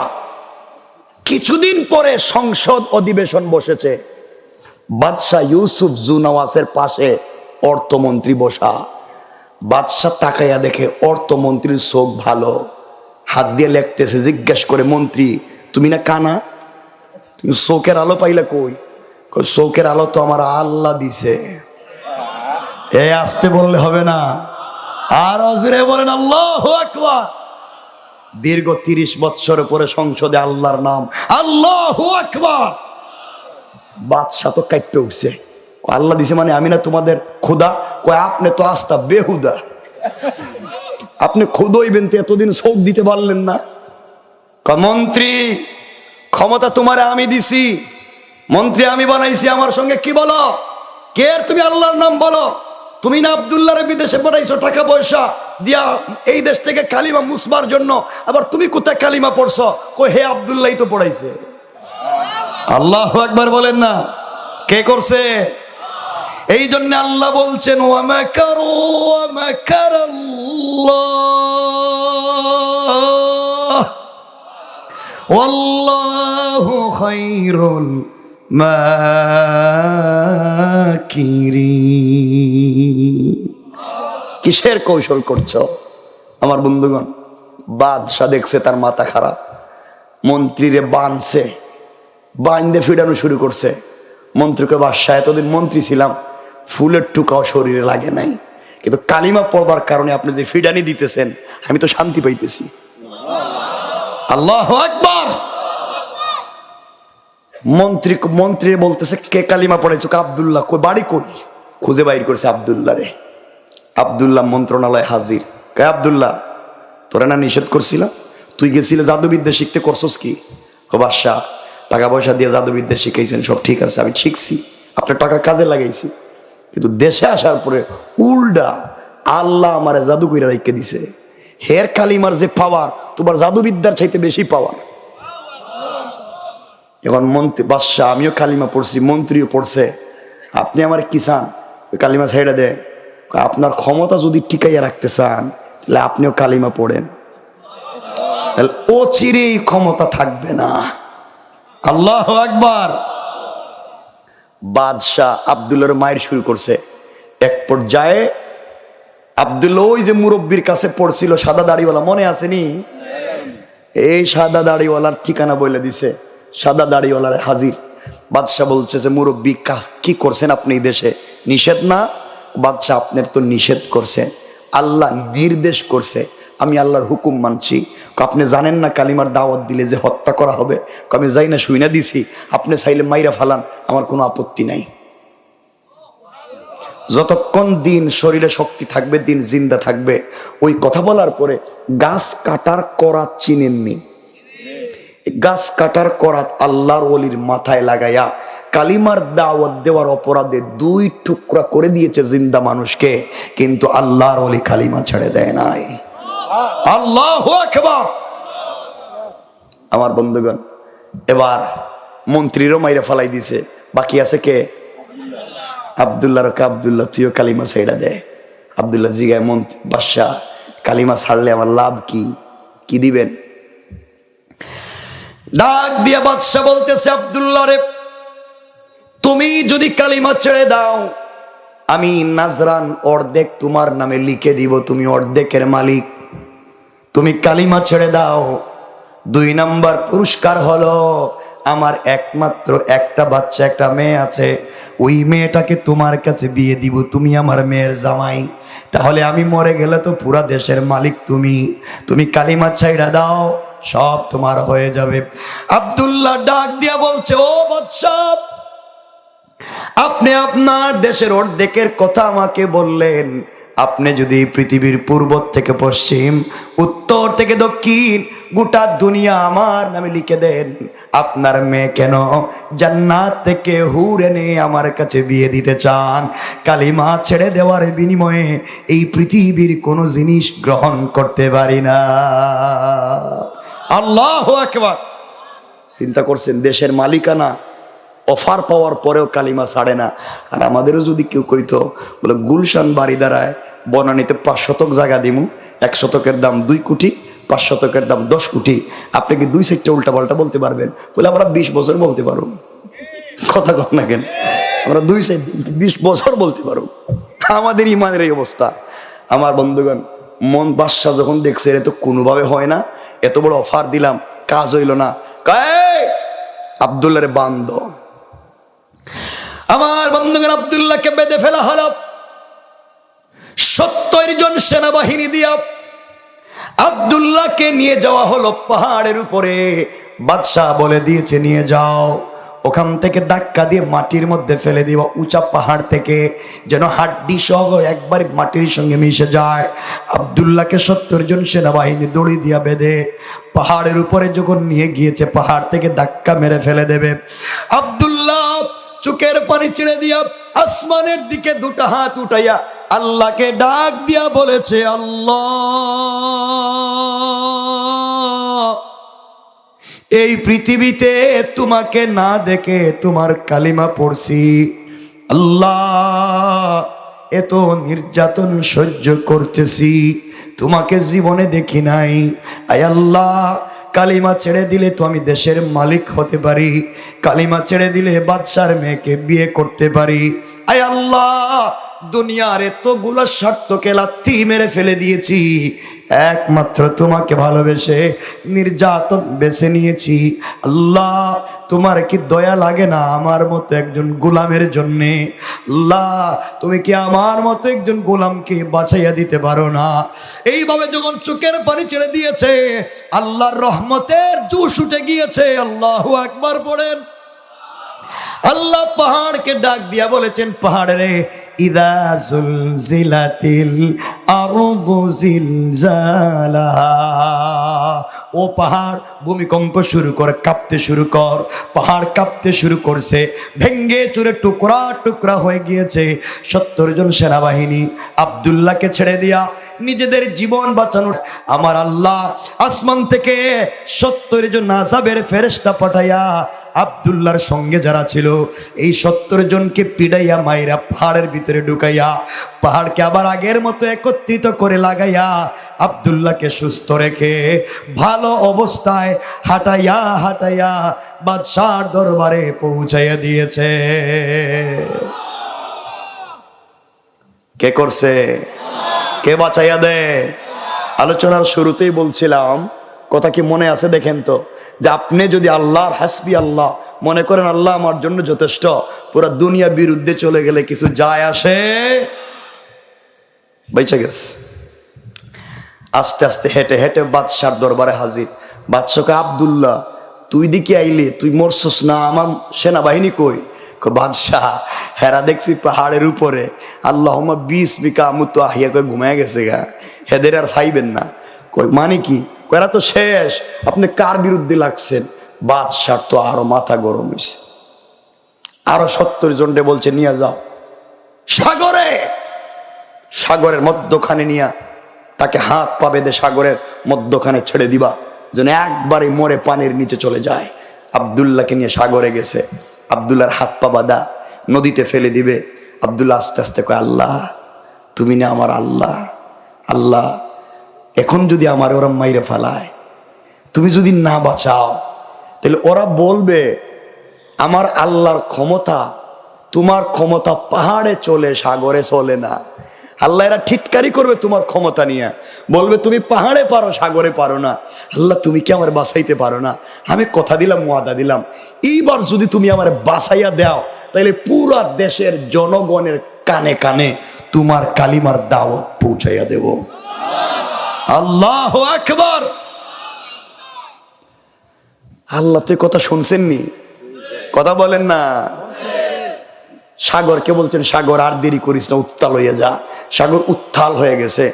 কিছুদিন পরে সংসদ অধিবেশন বসেছে। বাদশাহ ইউসুফ জুনাওয়াসের পাশে অর্থমন্ত্রী বসা। বাদশাহ তাকাইয়া দেখে অর্থমন্ত্রীর চোখ ভালো, হাত দিয়ে লেখতেছে। জিজ্ঞাসা করে, মন্ত্রী তুমি না কানা, তুমি চোখের আলো পাইলা কই? চোখের আলো তো আমার আল্লাহ দিছে। এ আসতে বললে হবে না, আর অজরে বলেন আল্লাহু আকবার। দীর্ঘ 30 বছর পরে সংসদে আল্লাহর নাম, আল্লাহু আকবার। বাদশাহ তো কাঁপতে উঠছে, আল্লাহ দিছে মানে আমি না তোমাদের খোদা? কয় আপনি তো আস্তা বেহুদা, আপনি খোদ হইবেন তো এতদিন চোখ দিতে পারলেন না। মন্ত্রী ক্ষমতা তোমারে আমি দিছি, মন্ত্রী আমি বানাইছি, আমার সঙ্গে কি বলো? কে তুমি আল্লাহর নাম বলো? তুমি না আব্দুল্লাহরে বিদেশে পাঠাইছো টাকা পয়সা দিয়া এই দেশ থেকে কালিমা মুসবার জন্য, আবার তুমি কোথায় কালিমা পড়ছো? কই হে আব্দুল্লাহই তো পড়াইছে। আল্লাহু আকবার বলেন না, কে করছে? এই জন্য আল্লাহ বলছেন ওয়া মাকারু ওয়া মাকারাল্লাহ ওয়াল্লাহু খায়রুল মাকিরিন। কিসের কৌশল করছো আমার বন্ধুগণ? বাদশাহ দেখছে তার মাথা খারাপ, মন্ত্রীরে বানছে, বাইন্দে ফিরানো শুরু করছে। মন্ত্রীকে, বাদশাহ এতদিন মন্ত্রী ছিলাম, ফুলের টুকাও শরীরে লাগে নাই, কিন্তু কালিমা পড়বার কারণে আপনি যে ফিডানি দিতেছেন আমি তো শান্তি পাইতেছি। আল্লাহু আকবার। মন্ত্রী বলতেছে, কে কালিমা পড়াইছো? আব্দুল্লাহ। কই বাড়ি কই? খুঁজে বাইর করছে আব্দুল্লাহ রে। আব্দুল্লাহ মন্ত্রণালয় হাজির। কে আব্দুল্লাহ, তোরা না নিষেধ করছিলাম, তুই গেছিলে জাদুবিদ্যা শিখতে, করছস কি? বাদশাহ টাকা পয়সা দিয়ে জাদুবিদ্যা শিখাইছেন, সব ঠিক আছে, আমি শিখছি, আপনার টাকা কাজে লাগাইছি, কিন্তু দেশে আসার পরে উল্টা আল্লাহ আমারে জাদু কইরা রেখে দিছে। হের কালিমার যে পাওয়ার, তোমার জাদুবিদ্যার চাইতে বেশি পাওয়ার। এখন মন্ত্রী, বাদশাহ আমিও কালিমা পড়ছি, মন্ত্রীও পড়ছে, আপনি আমার কি চান? কালিমা ছাইড়া দে। আপনার ক্ষমতা যদি টিকাইয়া রাখতে চান তাহলে আপনিও কালিমা পড়েন, তাহলে ও চিরেই ক্ষমতা থাকবে না। আল্লাহু আকবার। বাদশাহ আব্দুল্লাহর মায়ের শুরু করছে। এক পর্যায়ে আব্দুল্লাহ ওই যে মুরব্বীর কাছে পড়ছিল, সাদা দাড়িওয়ালা, মনে আসেনি? এই সাদা দাড়িওয়ালার ঠিকানা বলে দিছে। সাদা দাড়িওয়ালার হাজির। বাদশাহ বলছে যে মুরব্বী কি করছেন আপনি এই দেশে? নিষেধ না? বাদশাহ আপনার তো নিষেধ করছেন, আল্লাহ নির্দেশ করছে, আমি আল্লাহর হুকুম মানছি। আপনি জানেন না কালিমার দাওয়াত দিলে যে হত্যা করা হবে? আমি যাই না শুই না দিছি, আপনি চাইলে মাইরা ফালান, আমার কোনো আপত্তি নাই। যতক্ষণ দিন শরীরে শক্তি থাকবে, দিন জিন্দা থাকবে। ওই কথা বলার পরে গাছ কাটার করাত চিনেননি? গাছ কাটার করাত আল্লাহর ওলির মাথায় লাগাইয়া কালিমার দাওয়াত দেওয়ার অপরাধে 2 টুকরা করে দিয়েছে জিন্দা মানুষকে, কিন্তু আল্লাহর ওলি কালিমা ছেড়ে দেয় নাই। আল্লাহু আকবার। আমার বন্ধুগণ, এবার মন্ত্রীরও মাইরা ফালাই দিছে, বাকি আছে কে? আব্দুল্লাহ। রকে আব্দুল্লাহ তুইও কালিমা ছেড়ে দে। আব্দুল্লাহ জিগায় মন্ত্রী, বাদশাহ কালিমা ছাড়লে আমার লাভ কি? কি দিবেন? ডাক দিয়ে বাদশাহ বলতেছে, আব্দুল্লাহ রে, তুমি যদি কালিমা ছেড়ে দাও, আমি নাজরান অর্ধেক তোমার নামে লিখে দিব, তুমি অর্ধেকের মালিক। তুমি কালিমা ছেড়ে দাও, 2 নাম্বার পুরস্কার হলো আমার একমাত্র একটা বাচ্চা, একটা মেয়ে আছে, ওই মেয়েটাকে তোমার কাছে বিয়ে দিব, তুমি আমার মেয়ের জামাই। তাহলে আমি মরে গেলে তো পুরা দেশের মালিক তুমি। তুমি কালিমা ছেড়ে দাও, সব তোমার হয়ে যাবে। আব্দুল্লাহ ডাক দিয়া বলছে, ও বাদশাহ, আপনি আপনার দেশের অর্ধেকের কথা আমাকে বললেন, আপনি যদি পৃথিবীর পূর্ব থেকে পশ্চিম, উত্তর থেকে দক্ষিণ গোটা দুনিয়া আমার নামে লিখে দেন, আপনার মেয়ে কেন জান্নাত থেকে হুর এনে আমার কাছে বিয়ে দিতে চান? কালিমা ছেড়ে দেওয়ার বিনিময়ে এই পৃথিবীর কোনো জিনিস গ্রহণ করতে পারি না। আল্লাহু আকবার। চিন্তা করছেন, দেশের মালিকানা অফার পাওয়ার পরেও কালিমা ছাড়ে না। আর আমাদেরও যদি কেউ কইতো বলে গুলশান বাড়ি দাঁড়ায় বনানীতে 5 শতক জায়গা দিমু, 1 শতকের দাম 2 কোটি, 5 শতকের দাম 10 কোটি, আপনি কি 2 সাইডটা উল্টা পাল্টা বলতে পারবেন? বলে আমরা 20 বছর বলতে পারো। কথা কন না কেন? আমরা 2 সাইড 20 বছর বলতে পারো। আমাদের ইমানের এই অবস্থা। আমার বন্ধুগণ, মন বাদশা যখন দেখছে এ তো কোনোভাবে হয় না, এত বড় অফার দিলাম, কাজ হইল না, আব্দুল্লাহরে বান্ধ। আমার বন্ধুগণ, আব্দুল্লাহকে বেঁধে ফেলা হলো। 70 জন সেনাবাহিনী দিয়া আব্দুল্লাহকে নিয়ে যাওয়া হলো পাহাড়ের উপরে। বাদশাহ বলে দিয়েছে নিয়ে যাও, ওখান থেকে ধাক্কা দিয়ে মাটির মধ্যে ফেলে দিও, উঁচা পাহাড় থেকে, যেন হাড্ডি সহ একবার মাটির সঙ্গে মিশে যায়। আব্দুল্লাহকে 70 জন সেনাবাহিনী দড়ি দিয়া বেঁধে পাহাড়ের উপরে যখন নিয়ে গিয়েছে, পাহাড় থেকে ধাক্কা মেরে ফেলে দেবে। আব্দুল্লাহ চোখের পানি ছেড়ে দিয়া আসমানের দিকে 2টা হাত উঠাইয়া আল্লাহকে ডাক দিয়া বলেছে, আল্লাহ, এই পৃথিবীতে তোমাকে না দেখে তোমার কালিমা পড়ছি, আল্লাহ এত নির্যাতন সহ্য করতেছি, তোমাকে জীবনে দেখি নাই। আয় আল্লাহ, কালিমা ছেড়ে দিলে তো আমি দেশের মালিক হতে পারি, কালিমা ছেড়ে দিলে বাদশার মেয়েকে বিয়ে করতে পারি। আয় আল্লাহ, দুনিয়ার এতগুলো স্বার্থকে লাথি মেরে ফেলে দিয়েছি, একমাত্র তোমাকে ভালোবেসে নির্যাতন বেছে নিয়েছি। আল্লাহ, তোমার কি দয়া লাগে না আমার মতো একজন গোলামের জন্যে? আল্লাহ, তুমি কি আমার মতো একজন গোলামকে বাঁচাইয়া দিতে পারো না? এইভাবে যখন চোখের পানি ছেড়ে দিয়েছে, আল্লাহর রহমতের জোশ উঠে গিয়েছে। আল্লাহু আকবার পড়েন। আল্লাহ পাহাড়কে ডাক দিয়া বলেছেন, পাহাড় রে, ইদা জুলজিলাতিল আরদু জিলজালাহা, ও পাহাড় ভূমিকম্প শুরু কর, কাঁপতে শুরু কর। পাহাড় কাঁপতে শুরু করছে, ভেঙ্গে চুরে টুকরা টুকরা হয়ে গিয়েছে। 70 জন সেনাবাহিনী আব্দুল্লাহকে ছেড়ে দিয়া নিজেদের জীবন বাঁচানোর আমার আল্লাহ আসমান থেকে 70 জন আযাবের ফেরেশতা পাঠাইয়া আব্দুল্লাহর সঙ্গে যারা ছিল এই 70 জনকে পিড়াইয়া মাইরা পাহাড়ের ভিতরে ঢুকাইয়া পাহাড়কে আবার আগের মতো একত্রিত করে লাগাইয়া আব্দুল্লাহকে সুস্থ রেখে ভালো অবস্থায় হাঁটাইয়া হাঁটাইয়া বাদশার দরবারে পৌঁছাইয়া দিয়েছে। কে করছে? কে বাঁচাইয়া দেয়? আলোচনার শুরুতেই বলছিলাম, কথা কি মনে আছে? দেখেন তো, যে আপনি যদি আল্লাহর হাসবি আল্লাহ মনে করেন, আল্লাহ আমার জন্য যথেষ্ট, পুরো দুনিয়া বিরুদ্ধে চলে গেলে কিছু যায় আসে? বেঁচে গেছে। আস্তে আস্তে হেঁটে হেঁটে বাদশার দরবারে হাজির। বাদশাকে, আব্দুল্লাহ তুই দিকে আইলি, তুই মরছস না, আমার সেনাবাহিনী কই? বাদশাহ, হেরা দেখছি পাহাড়ের উপরে, আল্লাহুম্মা বিসমিকা আমুতু আহিয়া কই ঘুমায় গেছে গা, হেদের আর ফাইবেন না। কই মানে কি? এরা তো শেষ। আপনি কার বিরুদ্ধে লাগছেন? বাদশার তো আরো মাথা গরম হয়েছে। আরো 70 জনকে বলছে নিয়ে যাও সাগরে, সাগরের মধ্যখানে নিয়া তাকে হাত পা বেঁধে সাগরের মধ্যখানে ছেড়ে দিবা, যেন একবারে মরে পানির নিচে চলে যায়। আব্দুল্লাহকে নিয়ে সাগরে গেছে, আব্দুল্লাহর হাত পা বাঁধা, নদীতে ফেলে দিবে। আব্দুল্লাহ আস্তে আস্তে কয়, আল্লাহ তুমি না আমার আল্লাহ, আল্লাহ এখন যদি আমার ওরা মাইরে ফেলায়, তুমি যদি না বাঁচাও, তাহলে ওরা বলবে আমার আল্লাহর ক্ষমতা, তোমার ক্ষমতা পাহাড়ে চলে সাগরে চলে না। আল্লাহ এরা ঠিটকারি করবে তোমার ক্ষমতা নিয়ে, বলবে তুমি পাহাড়ে পারো সাগরে পারো না। আল্লাহ তুমি কি আমার বাঁচাইতে পারো না? আমি কথা দিলাম, ওয়াদা দিলাম, এইবার যদি তুমি আমার বাঁচাইয়া দাও, তাহলে পুরা দেশের জনগণের কানে কানে তোমার কালিমার দাওয়াত পৌঁছাইয়া দেব। আল্লাহু আকবার। আল্লাহ তো কথা শুনছেননি? কথা বলেন না। সাগরকে বলছেন, সাগর আর দেরি করিস না, উত্তাল হয়ে যা। সাগর উত্তাল হয়ে গেছে,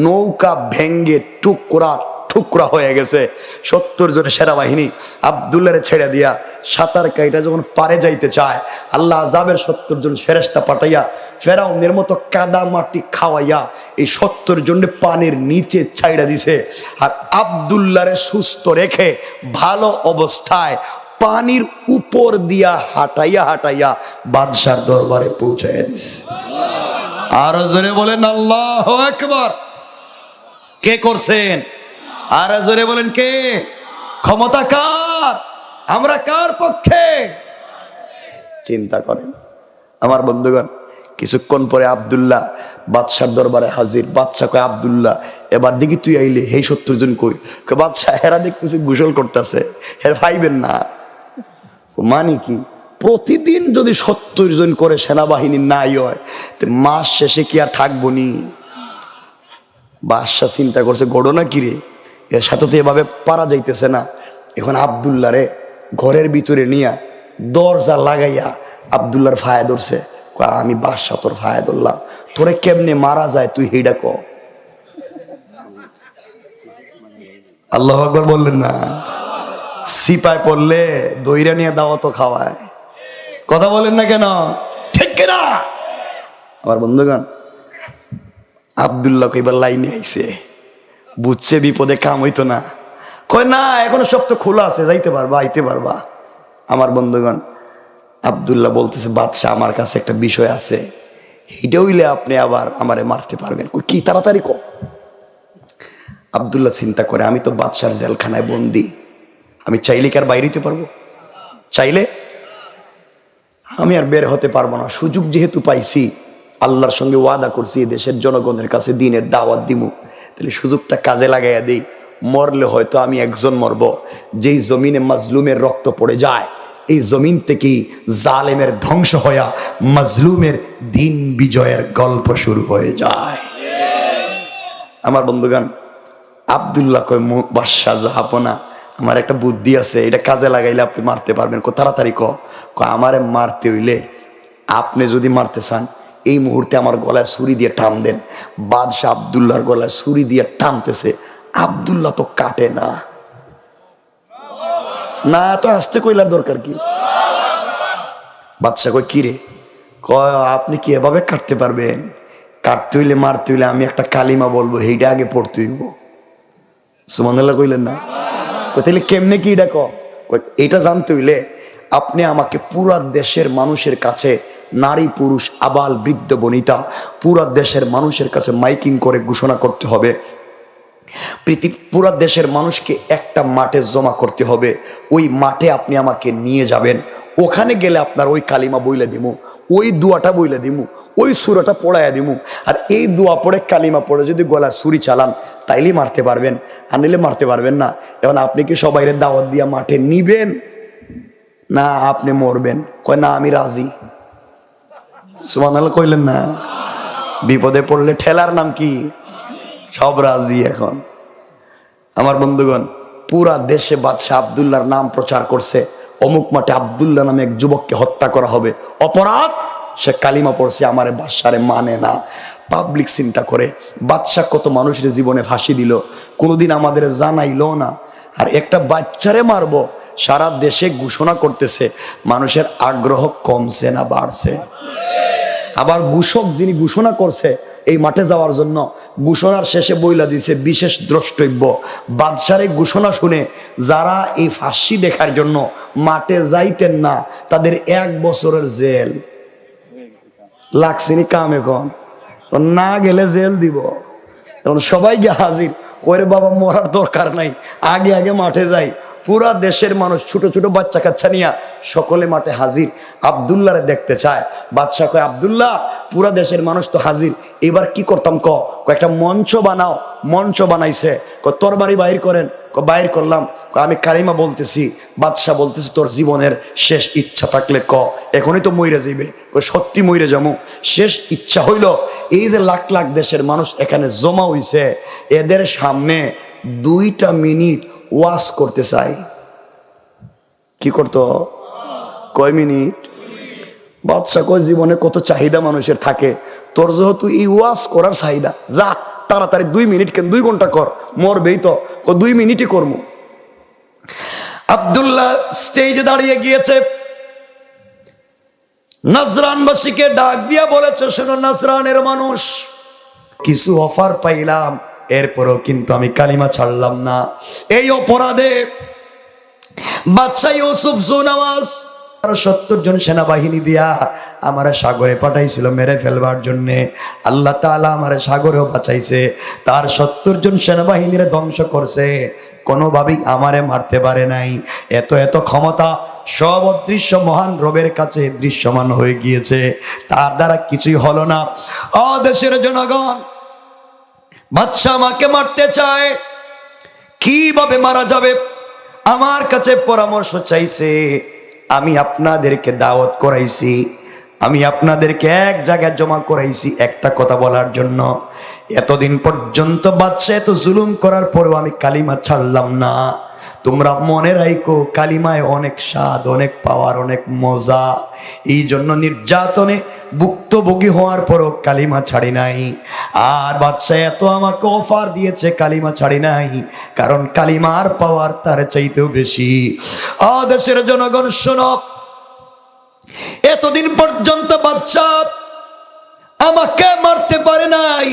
নৌকা ভেঙ্গে টুকরা টুকরা হয়ে গেছে। 70 জনের সেনাবাহিনী আব্দুল্লাহরে ছেড়ে দিয়া সাঁতার কাইটা যখন পারে যাইতে চায়, আল্লাহ আযাবের 70 জন ফেরেশতা পাঠাইয়া ফেরাউনের মতো কাদা মাটি খাওয়াইয়া এই 70 জনের পানির নিচে ছাইড়া দিছে। আর আব্দুল্লাহরে সুস্থ রেখে ভালো অবস্থায় পানির উপর দিয়া হাঁটাইয়া হাঁটাইয়া বাদশার দরবারে পৌঁছাইয়া দিছে। আরো জোরে বলেন আল্লাহু আকবার। কে করছেন? আরো জোরে বলেন কে? ক্ষমতা কার? আমরা কার পক্ষে? চিন্তা করেন আমার বন্ধুগণ। কিছুক্ষণ পরে আব্দুল্লাহ বাদশার দরবারে হাজির। বাদশা কয়, আব্দুল্লাহ এবার দেখি তুই আইলে, এই 70 জন কই? বাদশা, হেরা দেখতেছি গোসল করতেছে, হের ভাইবেন না। মানে কি, প্রতিদিন যদি 70 জন করে সেনাবাহিনী নাই হয়, মাস শেষে কি আর থাকবো নি? বাদশা চিন্তা করছে, ঘটনা কি রে, এর সাথে তো এভাবে পারা যাইতেছে না। এখন আব্দুল্লাহ রে ঘরের ভিতরে নিয়ে দরজা লাগাইয়া আব্দুল্লাহর ফায়া ধরছে। আমি বাদশা তোর ফায়া ধরলাম, তোরে কেমনে মারা যায় তুই হেডা ক। আল্লাহু আকবার বললেন না? সিপায় পড়লে দইরা নিয়ে দাওয়াত খাওয়ায়। কথা বলেন না কেন? ঠিক কিনা আমার বন্ধুগণ? আব্দুল্লাহ এবার লাইনে আইছে, বুঝছে বিপদে কাম হইতো না। কয় না, এখনো সব তো খোলা আছে, যাইতে পারবা, আইতে পারবা। আমার বন্ধুগণ, আব্দুল্লাহ বলতেছে, বাদশা আমার কাছে একটা বিষয় আছে, এইটা হইলে আপনি আবার আমারে মারতে পারবেন। কি, তাড়াতাড়ি কর। আব্দুল্লাহ চিন্তা করে, আমি তো বাদশার জেলখানায় বন্দি, আমি চাইলে কি আর বাইরে হইতে পারবো? চাইলে আমি আর বের হতে পারবো না। সুযোগ যেহেতু পাইছি, আল্লাহর সঙ্গে ওয়াদা করছি দেশের জনগণের কাছে দিনের দাওয়াত দিমু, তাহলে সুযোগটা কাজে লাগাইয়া দিই। মরলে হয়তো আমি একজন মরব। যেই জমিনে মাজলুমের রক্ত পড়ে যায়, এই জমিন থেকেই জালেমের ধ্বংস হইয়া মাজলুমের দিন বিজয়ের গল্প শুরু হয়ে যায়। আমার বন্ধুগণ, আব্দুল্লাহ কয়, বাদশা জাহাপনা, আমার একটা বুদ্ধি আছে, এটা কাজে লাগাইলে আপনি মারতে পারবেন। তাড়াতাড়ি ক। আমারে মারতে হইলে, আপনি যদি মারতে চান, এই মুহূর্তে আমার গলায় ছুরি দিয়ে টান দেন। বাদশা আব্দুল্লাহর গলায় ছুরি দিয়ে টানতেছে, আব্দুল্লাহ তো কাটে না। না তো আসতে কইলার দরকার কি? বাদশা কয়, কি রে? কয়, আপনি কি এভাবে কাটতে পারবেন? কাটতে হইলে, মারতে হইলে আমি একটা কালিমা বলবো, এইটা আগে পড়তে হইব। সুবহানাল্লাহ কইলেন না? তাহলে কেমনে কি এটা কয়? এটা জানতে হইলে আপনি আমাকে পুরা দেশের মানুষের কাছে, নারী পুরুষ আবাল বৃদ্ধ বনিতা, পুরা দেশের মানুষের কাছে মাইকিং করে ঘোষণা করতে হবে। পুরা দেশের মানুষকে একটা মাঠে জমা করতে হবে। ওই মাঠে আপনি আমাকে নিয়ে যাবেন। ওখানে গেলে আপনার ওই কালিমা বইলে দিমু, ওই দোয়াটা বইলে দিমু, ওই সূরাটা পড়াইয়া দিমু। আর এই দোয়া পড়ে কালিমা পড়ে যদি গলায় ছুরি চালান, তাইলেই মারতে পারবেন, আর নিলে মারতে পারবেন না। এখন আপনি কি সবাইরে দাওয়াত দিয়া মাঠে নিবেন, না আপনি মরবেন? কয়, না আমি রাজি। সুবহানাল্লাহ কইলেন না? বিপদে পড়লে ঠেলার নাম কি? সব রাজি। এখন আমার বন্ধুগণ, পুরা দেশে বাদশা আব্দুল্লাহর নাম প্রচার করছে, অমুক মাঠে আব্দুল্লাহ নামে এক যুবককে হত্যা করা হবে। অপরাধ, সে কালিমা পড়ছে, আমারে বাদশারে মানে না। পাবলিক চিন্তা করে, বাদশা কত মানুষের জীবনে ফাঁসি দিল, কোনোদিন আমাদের জানাইলো না। আর একটা বাচ্চারে মারবো, সারা দেশে ঘোষণা করতেছে। মানুষের আগ্রহ কমছে না বাড়ছে? আবার ঘোষক যিনি ঘোষণা করছে এই মাঠে যাওয়ার জন্য, ঘোষণার শেষে বইলা দিছে বিশেষ দ্রষ্টব্য। বাদশার এই ঘোষণা শুনে যারা এই ফাঁসি দেখার জন্য মাঠে যাইতেন না, তাদের 1 বছরের জেল লাগছেনি। কাম এখন না গেলে জেল দিব। এখন সবাই গিয়ে হাজির করে, বাবা মরার দরকার নাই, আগে আগে মাঠে যাই। পুরা দেশের মানুষ, ছোট ছোট বাচ্চা কাচ্চা নিয়ে সকলে মাঠে হাজির, আব্দুল্লাহরে দেখতে চায়। বাদশা কয়, আব্দুল্লাহ, পুরা দেশের মানুষ তো হাজির, এবার কি করতাম ক? একটা মঞ্চ বানাও। মঞ্চ বানাইছে। তোর বাড়ি বাইর করেন। বাইর করলাম। আমি কালিমা বলতেছি। বাদশা বলতেছি, তোর জীবনের শেষ ইচ্ছা থাকলে ক, এখনই তো মইরে যাইবে। সত্যি মইরে যাবো। শেষ ইচ্ছা হইল, এই যে লাখ লাখ দেশের মানুষ এখানে জমা হইছে, এদের সামনে 2টা মিনিট ওয়াজ করতে চাই। কি করতো? কয় মিনিট? বাদশা কয়, জীবনে কত চাহিদা মানুষের থাকে, তোর যেহেতু এই ওয়াজ করার চাহিদা, যা তাড়াতাড়ি 2 মিনিট কেন 2 ঘন্টা কর, মরবেই তো, 2 মিনিটই করবো। আব্দুল্লাহ স্টেজে দাঁড়িয়ে গিয়েছে, নাজরানবাসীকে ডাক দিয়া বলেছে, শোনো নাজরানের মানুষ, কিছু অফার পাইলাম, এরপরও কিন্তু আমি কালিমা ছাড়লাম না। এই অপরাধে বাদশা ইউসুফ জুনাওয়াজ 70 জন সেনাবাহিনী দিয়া আমার সাগরে পাঠাইছিল মেরে ফেলবার জন্যে। আল্লাহ তাআলা আমার সাগরেও বাঁচাইছে, তার 70 জন সেনাবাহিনীরে ধ্বংস করছে, কোনোভাবেই আমারে মারতে পারে নাই। এত এত ক্ষমতা সব অদৃশ্য মহান রবের কাছে দৃশ্যমান হয়ে গিয়েছে, তার দ্বারা কিছুই হলো না। ও দেশের জনগণ, বাদশা আমাকে মারতে চায়, কিভাবে মারা যাবে আমার কাছে পরামর্শ চাইছে। আমি আপনাদেরকে দাওয়াত করাইছি, আমি আপনাদেরকে এক জায়গায় জমা করাইছি একটা কথা বলার জন্য। এতদিন পর্যন্ত বাদশা এত জুলুম করার পরেও আমি কালিমা ছাড়লাম না। তোমরা মনে রাখো, কালিমায় অনেক স্বাদ, অনেক পাওয়ার, অনেক মজা। এই জন্য নির্যাতনে ভুক্তভোগী হওয়ার পরও কালিমা ছাড়ি নাই। আর বাদশা এত আমাকে অফার দিয়েছে, কালিমা ছাড়ি নাই, কারণ কালিমার পাওয়ার তার চাইতেও বেশি। দেশের জনগণ শোনো, এতদিন পর্যন্ত বাদশা আমাকে মারতে পারে নাই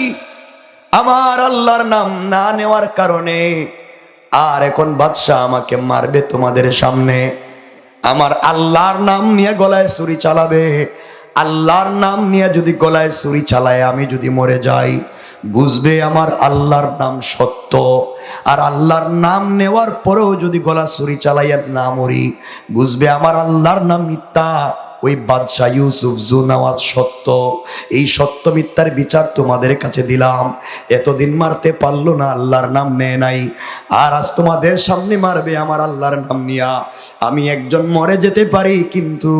আমার আল্লাহর নাম না নেওয়ার কারণে। আর এখন বাদশা আমাকে মারবে তোমাদের সামনে, আমার আল্লাহর নাম নিয়ে গলায় ছুরি চালাবে। আল্লাহর নাম নিয়ে যদি গলায় ছুরি চালায় আমি যদি মরে যাই, বুঝবে আমার আল্লাহর নাম সত্য। আর আল্লাহর নাম নেওয়ার পরেও যদি গলা ছুরি চালাইয়া না মরি, বুঝবে আমার আল্লাহর নাম মিথ্যা। ওই বাদশা ইউসুফ জুনাওয়াজ সত্য। এই সত্য মিথ্যার বিচার তোমাদের কাছে দিলাম। এতদিন মারতে পারলো না, আল্লাহর নাম নেয় নাই, আর আজ তোমাদের সামনে মারবে আমার আল্লাহর নাম নিয়া। আমি একজন মরে যেতে পারি, কিন্তু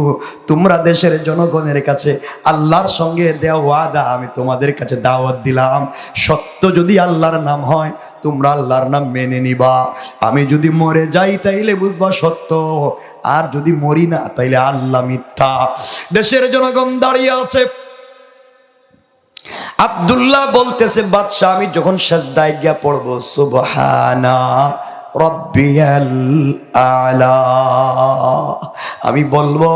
তোমরা দেশের জনগণের কাছে আল্লাহর সঙ্গে দেওয়া ওয়াদা আমি তোমাদের কাছে দাওয়াত দিলাম। সত্য যদি আল্লাহর নাম হয়, তোমরা আল্লাহর নাম মেনে নিবা। আমি যদি মরে যাই তাইলে বুঝবা সত্য, আর যদি মরি না তাইলে আল্লাহ মিথ্যা। দেশের জনগণ দাঁড়িয়ে আছে। আব্দুল্লাহ বলতেছে, বাদশা আমি যখন সিজদায় গিয়া পড়বো, সুবহানা রব্বিয়াল আলা, আমি বলবো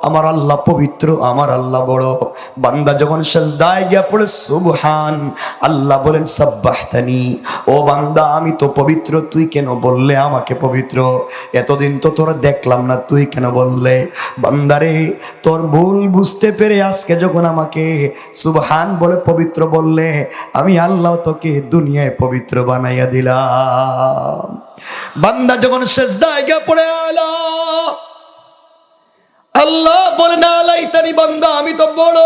আমার আল্লাহ পবিত্র, আমার আল্লাহ বড়। বান্দা যখন সিজদায় গিয়া পড়ে সুবহান, আল্লাহ বলেন সাব্বাহতানি, ও বান্দা আমি তো পবিত্র, তুই কেন বললে আমাকে পবিত্র? এতদিন তো তোরা দেখলাম না, তুই কেন বললে? বান্দারে, তোর ভুল বুঝতে পেরে আজকে যখন আমাকে সুবহান বলে পবিত্র বললে, আমি আল্লাহ তোকে দুনিয়ায় পবিত্র বানাইয়া দিলাম। বান্দা যখন সিজদায় গিয়ে পড়ে আল্লাহ বলে না আলাইতানি, বান্দা আমি তো বড়,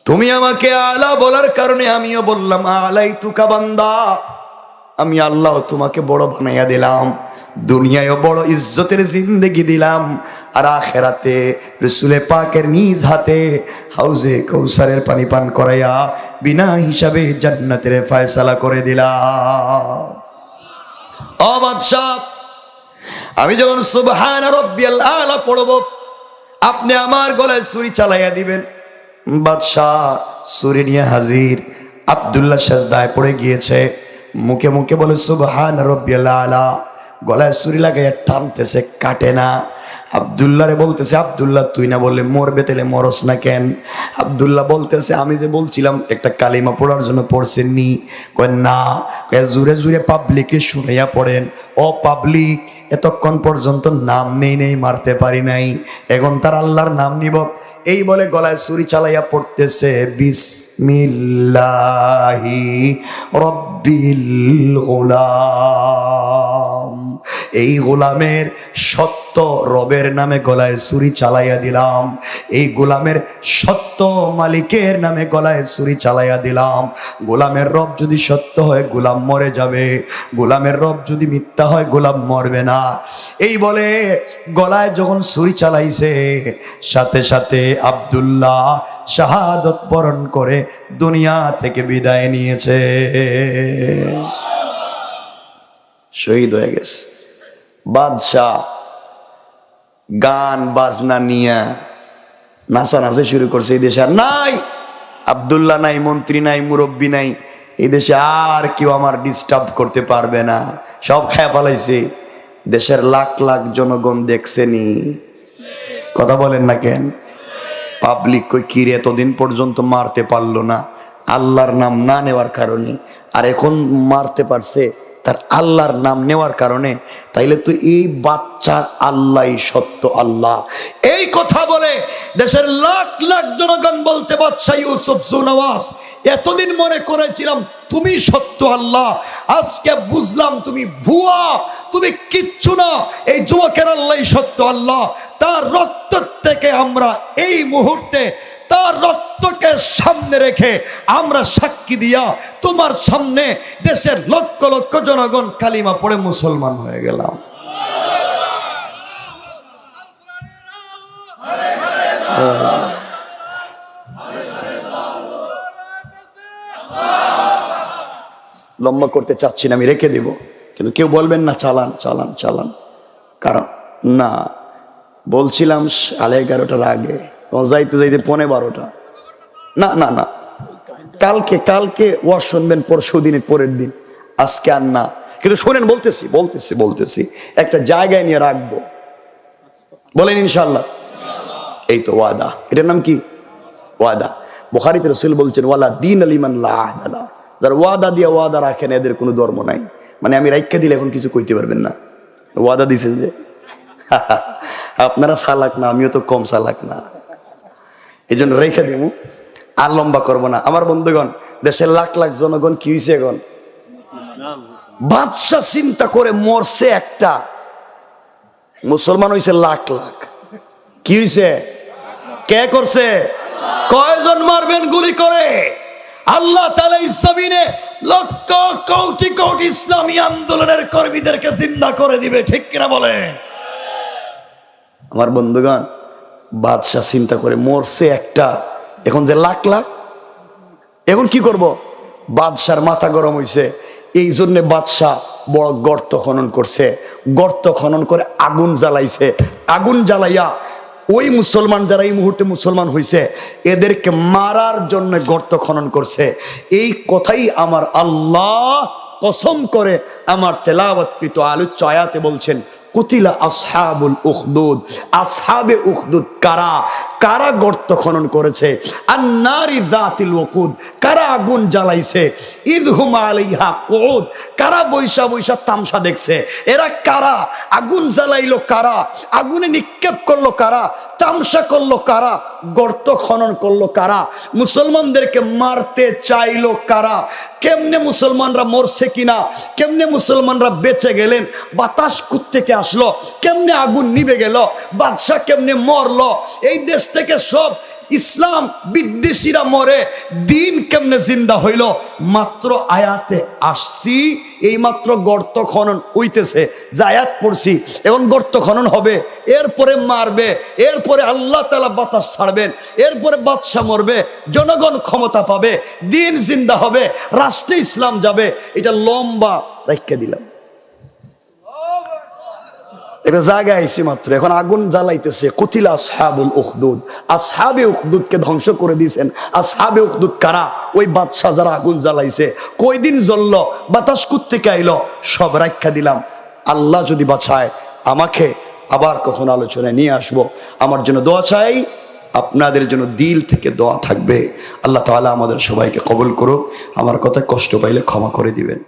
তুমি আমাকে আলা বলার কারণে আমিও বললাম আলাইতুকা, বান্দা আমি আল্লাহ তোমাকে বড় বানাইয়া দিলাম। দুনিয়ায়ও বড় ইজ্জতের জিন্দেগি দিলাম, আর আখেরাতে রাসূলে পাকের নিজ হাতে হাউজে কাউসারের পানি পান করাইয়া বিনা হিসাবে জান্নাতের ফয়সালা করে দিলাম। ও বাদশা, আমি যখন সুবহানা রাব্বিয়াল আলা পড়ব, আপনি আমার গলায় ছুরি চালাইয়া দিবেন। বাদশা ছুরি নিয়ে হাজির। আব্দুল্লাহ সিজদায় পড়ে গিয়েছে, মুখে মুখে বলে সুবহানা রাব্বিয়াল আলা, গলায় ছুরি লাগাইয়া টানতেছে, কাটে না। আব্দুল্লাহরে বলতেছে, আব্দুল্লাহ তুই না বললে মরবে, তাহলে মরস না কেন? আব্দুল্লাহ বলতেছে, আমি যে বলছিলাম একটা কালিমা পড়ার জন্য পড়ছেননি? কয় না। জুড়ে জুড়ে পাবলিককে শুনাইয়া পড়েন। ও পাবলিক, এতক্ষণ পর্যন্ত নাম নেই মারতে পারি নাই, এখন তার আল্লাহর নাম নিব। এই বলে গলায় ছুরি চালাইয়া পড়তেছে, বিসমিল্লাহি রব্বিল গোলাম। এই গোলামের সত্য রবের নামে গলায় ছুরি চালাইয়া দিলাম। এই গোলামের সত্য মালিকের নামে গলায় ছুরি চালাইয়া দিলাম। গোলামের রব যদি সত্য হয় গোলাম মরে যাবে, গোলামের রব যদি মিথ্যা হয় গোলাম মরবে না। এই বলে গলায় যখন ছুরি চালাইছে, সাথে সাথে আব্দুল্লাহ শাহাদত বরণ করে দুনিয়া থেকে বিদায় নিয়েছে, শহীদ হয়ে গেছে। বাদশাহ গান বাজনা নিয়ে নাচানাচি শুরু করছে। এই দেশে আর নাই, আব্দুল্লাহ নাই, মন্ত্রী নাই, মুরব্বী নাই, এই দেশে আর কেউ আমার ডিস্টার্ব করতে পারবে না, সব খায়া পালাইছে। দেশের লাখ লাখ জনগণ দেখছেনি, কথা বলেন না কেন? পাবলিক কই কিরে এতদিন পর্যন্ত মারতে পারলো না, আল্লাহর নাম না নেওয়ার কারণে, আর এখন মারতে পারছে তার আল্লাহর নাম নেওয়ার কারণে। তাইলে তো এই বাচ্চার আল্লাহই সত্য আল্লাহ। এই কথা বলে দেশের লাখ লাখ জনগণ বলছে, বাদশা ইউসুফ জুনওয়াজ, এতদিন মনে করেছিলাম তুমি সত্য আল্লাহ, আজকে বুঝলাম তুমি ভুয়া, তুমি কিচ্ছু না, এই যুবকের আল্লাহই সত্য আল্লাহ। তার রক্ত থেকে আমরা এই মুহূর্তে তার রক্তকে সামনে রেখে আমরা সাক্ষী দিয়া তোমার সামনে দেশের লক্ষ লক্ষ জনগণ কালিমা পড়ে মুসলমান হয়ে গেলাম। লম্বা করতে চাচ্ছি না, আমি রেখে দেব, কিন্তু কেউ বলবেন না চালান চালান চালান, কারণ না বলছিলাম 11:30টার আগে, যাইতে যাইতে 11:15। না না না, কালকে ওয়াজ শুনবেন, পরশু দিনের পরের দিন, আজকে আর না। কিন্তু শোনেন, বলতেছি একটা জায়গায় নিয়ে রাখবো, বলেন ইনশাল্লাহ। এই তো ওয়াদা, এটার নাম কি? ওয়াদা। বুখারীতে রাসূল বলছেন, ওয়ালা দীন লিমান লা আহদা লাহু, যারা ওয়াদা দিয়ে ওয়াদা রাখেন এদের কোনো ধর্ম নাই। মানে আমি রাইখা দিলে এখন কিছু কইতে পারবেন না, ওয়াদা দিছেন যে। আপনারা চালাক না, আমিও তো কম চালাক না, এই জন্য রেখে দিব, আর লম্বা করবো না। আমার বন্ধুগণ, দেশের লাখ লাখ জনগণ কি হয়েছে এখন? বাদশা চিন্তা করে মরছে একটা, মুসলমান হয়েছে লাখ লাখ। কি হয়েছে? কে করছে? কয়জন মারবেন গুলি করে? আল্লাহ তাআলা এই জমিনে লক্ষ কোটি কোটি ইসলামী আন্দোলনের কর্মীদেরকে জিন্দা করে দিবে, ঠিক কিনা বলেন? আমার বন্ধুগণ, বাদশা চিন্তা করে মরছে একটা, এখন যে লাখ লাখ, এখন কি করব? বাদশার মাথা গরম হইছে, এই জন্য বাদশা বড় গর্ত খনন করছে, গর্ত খনন করে আগুন জ্বালাইছে, আগুন জ্বালাইয়া ওই মুসলমান যারা এই মুহূর্তে মুসলমান হইছে এদেরকে মারার জন্য গর্ত খনন করছে। এই কথাই আমার আল্লাহ কসম করে আমার তেলাওয়াতকৃত আলোচ্য আয়াতে বলছেন, কুতিলা আসহাবুল উখদুদ, আসহাবে উখদুদ কারা? কারা গর্ত খনন করেছে? আন্নারি যাতিল ওকুদ, কারা আগুন জ্বালাইছে? ইদহুম আলাইহা কুউদ, কারা বৈশা বৈশা তামসা দেখছে? এরা কারা? আগুন জ্বালাইলো কারা? আগুনে নিক্ষেপ করলো কারা? তামসা করলো কারা? গর্ত খনন করলো কারা? মুসলমানদেরকে মারতে চাইলো কারা? কেমনে মুসলমানরা মরছে কিনা, কেমনে মুসলমানরা বেঁচে গেলেন, বাতাস কোত্থেকে আসলো, কেমনে আগুন নিভে গেল, বাদশা কেমনে মরলো, এই দেশ থেকে সব ইসলাম বিদ্বেষীরা মরে, দিন কেমনে জিন্দা হইল, মাত্র আয়াতে আসছি। এই মাত্র গর্ত খনন হইতেছে, যে আয়াত পড়ছি, এবং গর্ত খনন হবে, এরপরে মারবে, এরপরে আল্লাহ তাআলা বাতাস ছাড়বেন, এরপরে বাদশা মরবে, জনগণ ক্ষমতা পাবে, দিন জিন্দা হবে, রাষ্ট্রে ইসলাম যাবে। এটা লম্বা রাইখা দিলাম, এটা জায়গায় আইসি মাত্র, এখন আগুন জ্বালাইতেছে। কুতিলা আসহাবুল উখদুদ, আসহাবে উখদুদকে ধ্বংস করে দিয়েছেন। আসহাবে উখদুদ কারা? ওই বাদশা যারা আগুন জ্বালাইছে। কয়দিন জ্বললো, বাতাস কোত্থেকে আইলো, সব রাইখা দিলাম। আল্লাহ যদি বাঁচায় আমাকে আবার কখন আলোচনায় নিয়ে আসবো। আমার জন্য দোয়া চাই, আপনাদের জন্য দিল থেকে দোয়া থাকবে। আল্লাহ তাআলা আমাদের সবাইকে কবুল করুক। আমার কথায় কষ্ট পাইলে ক্ষমা করে দিবেন।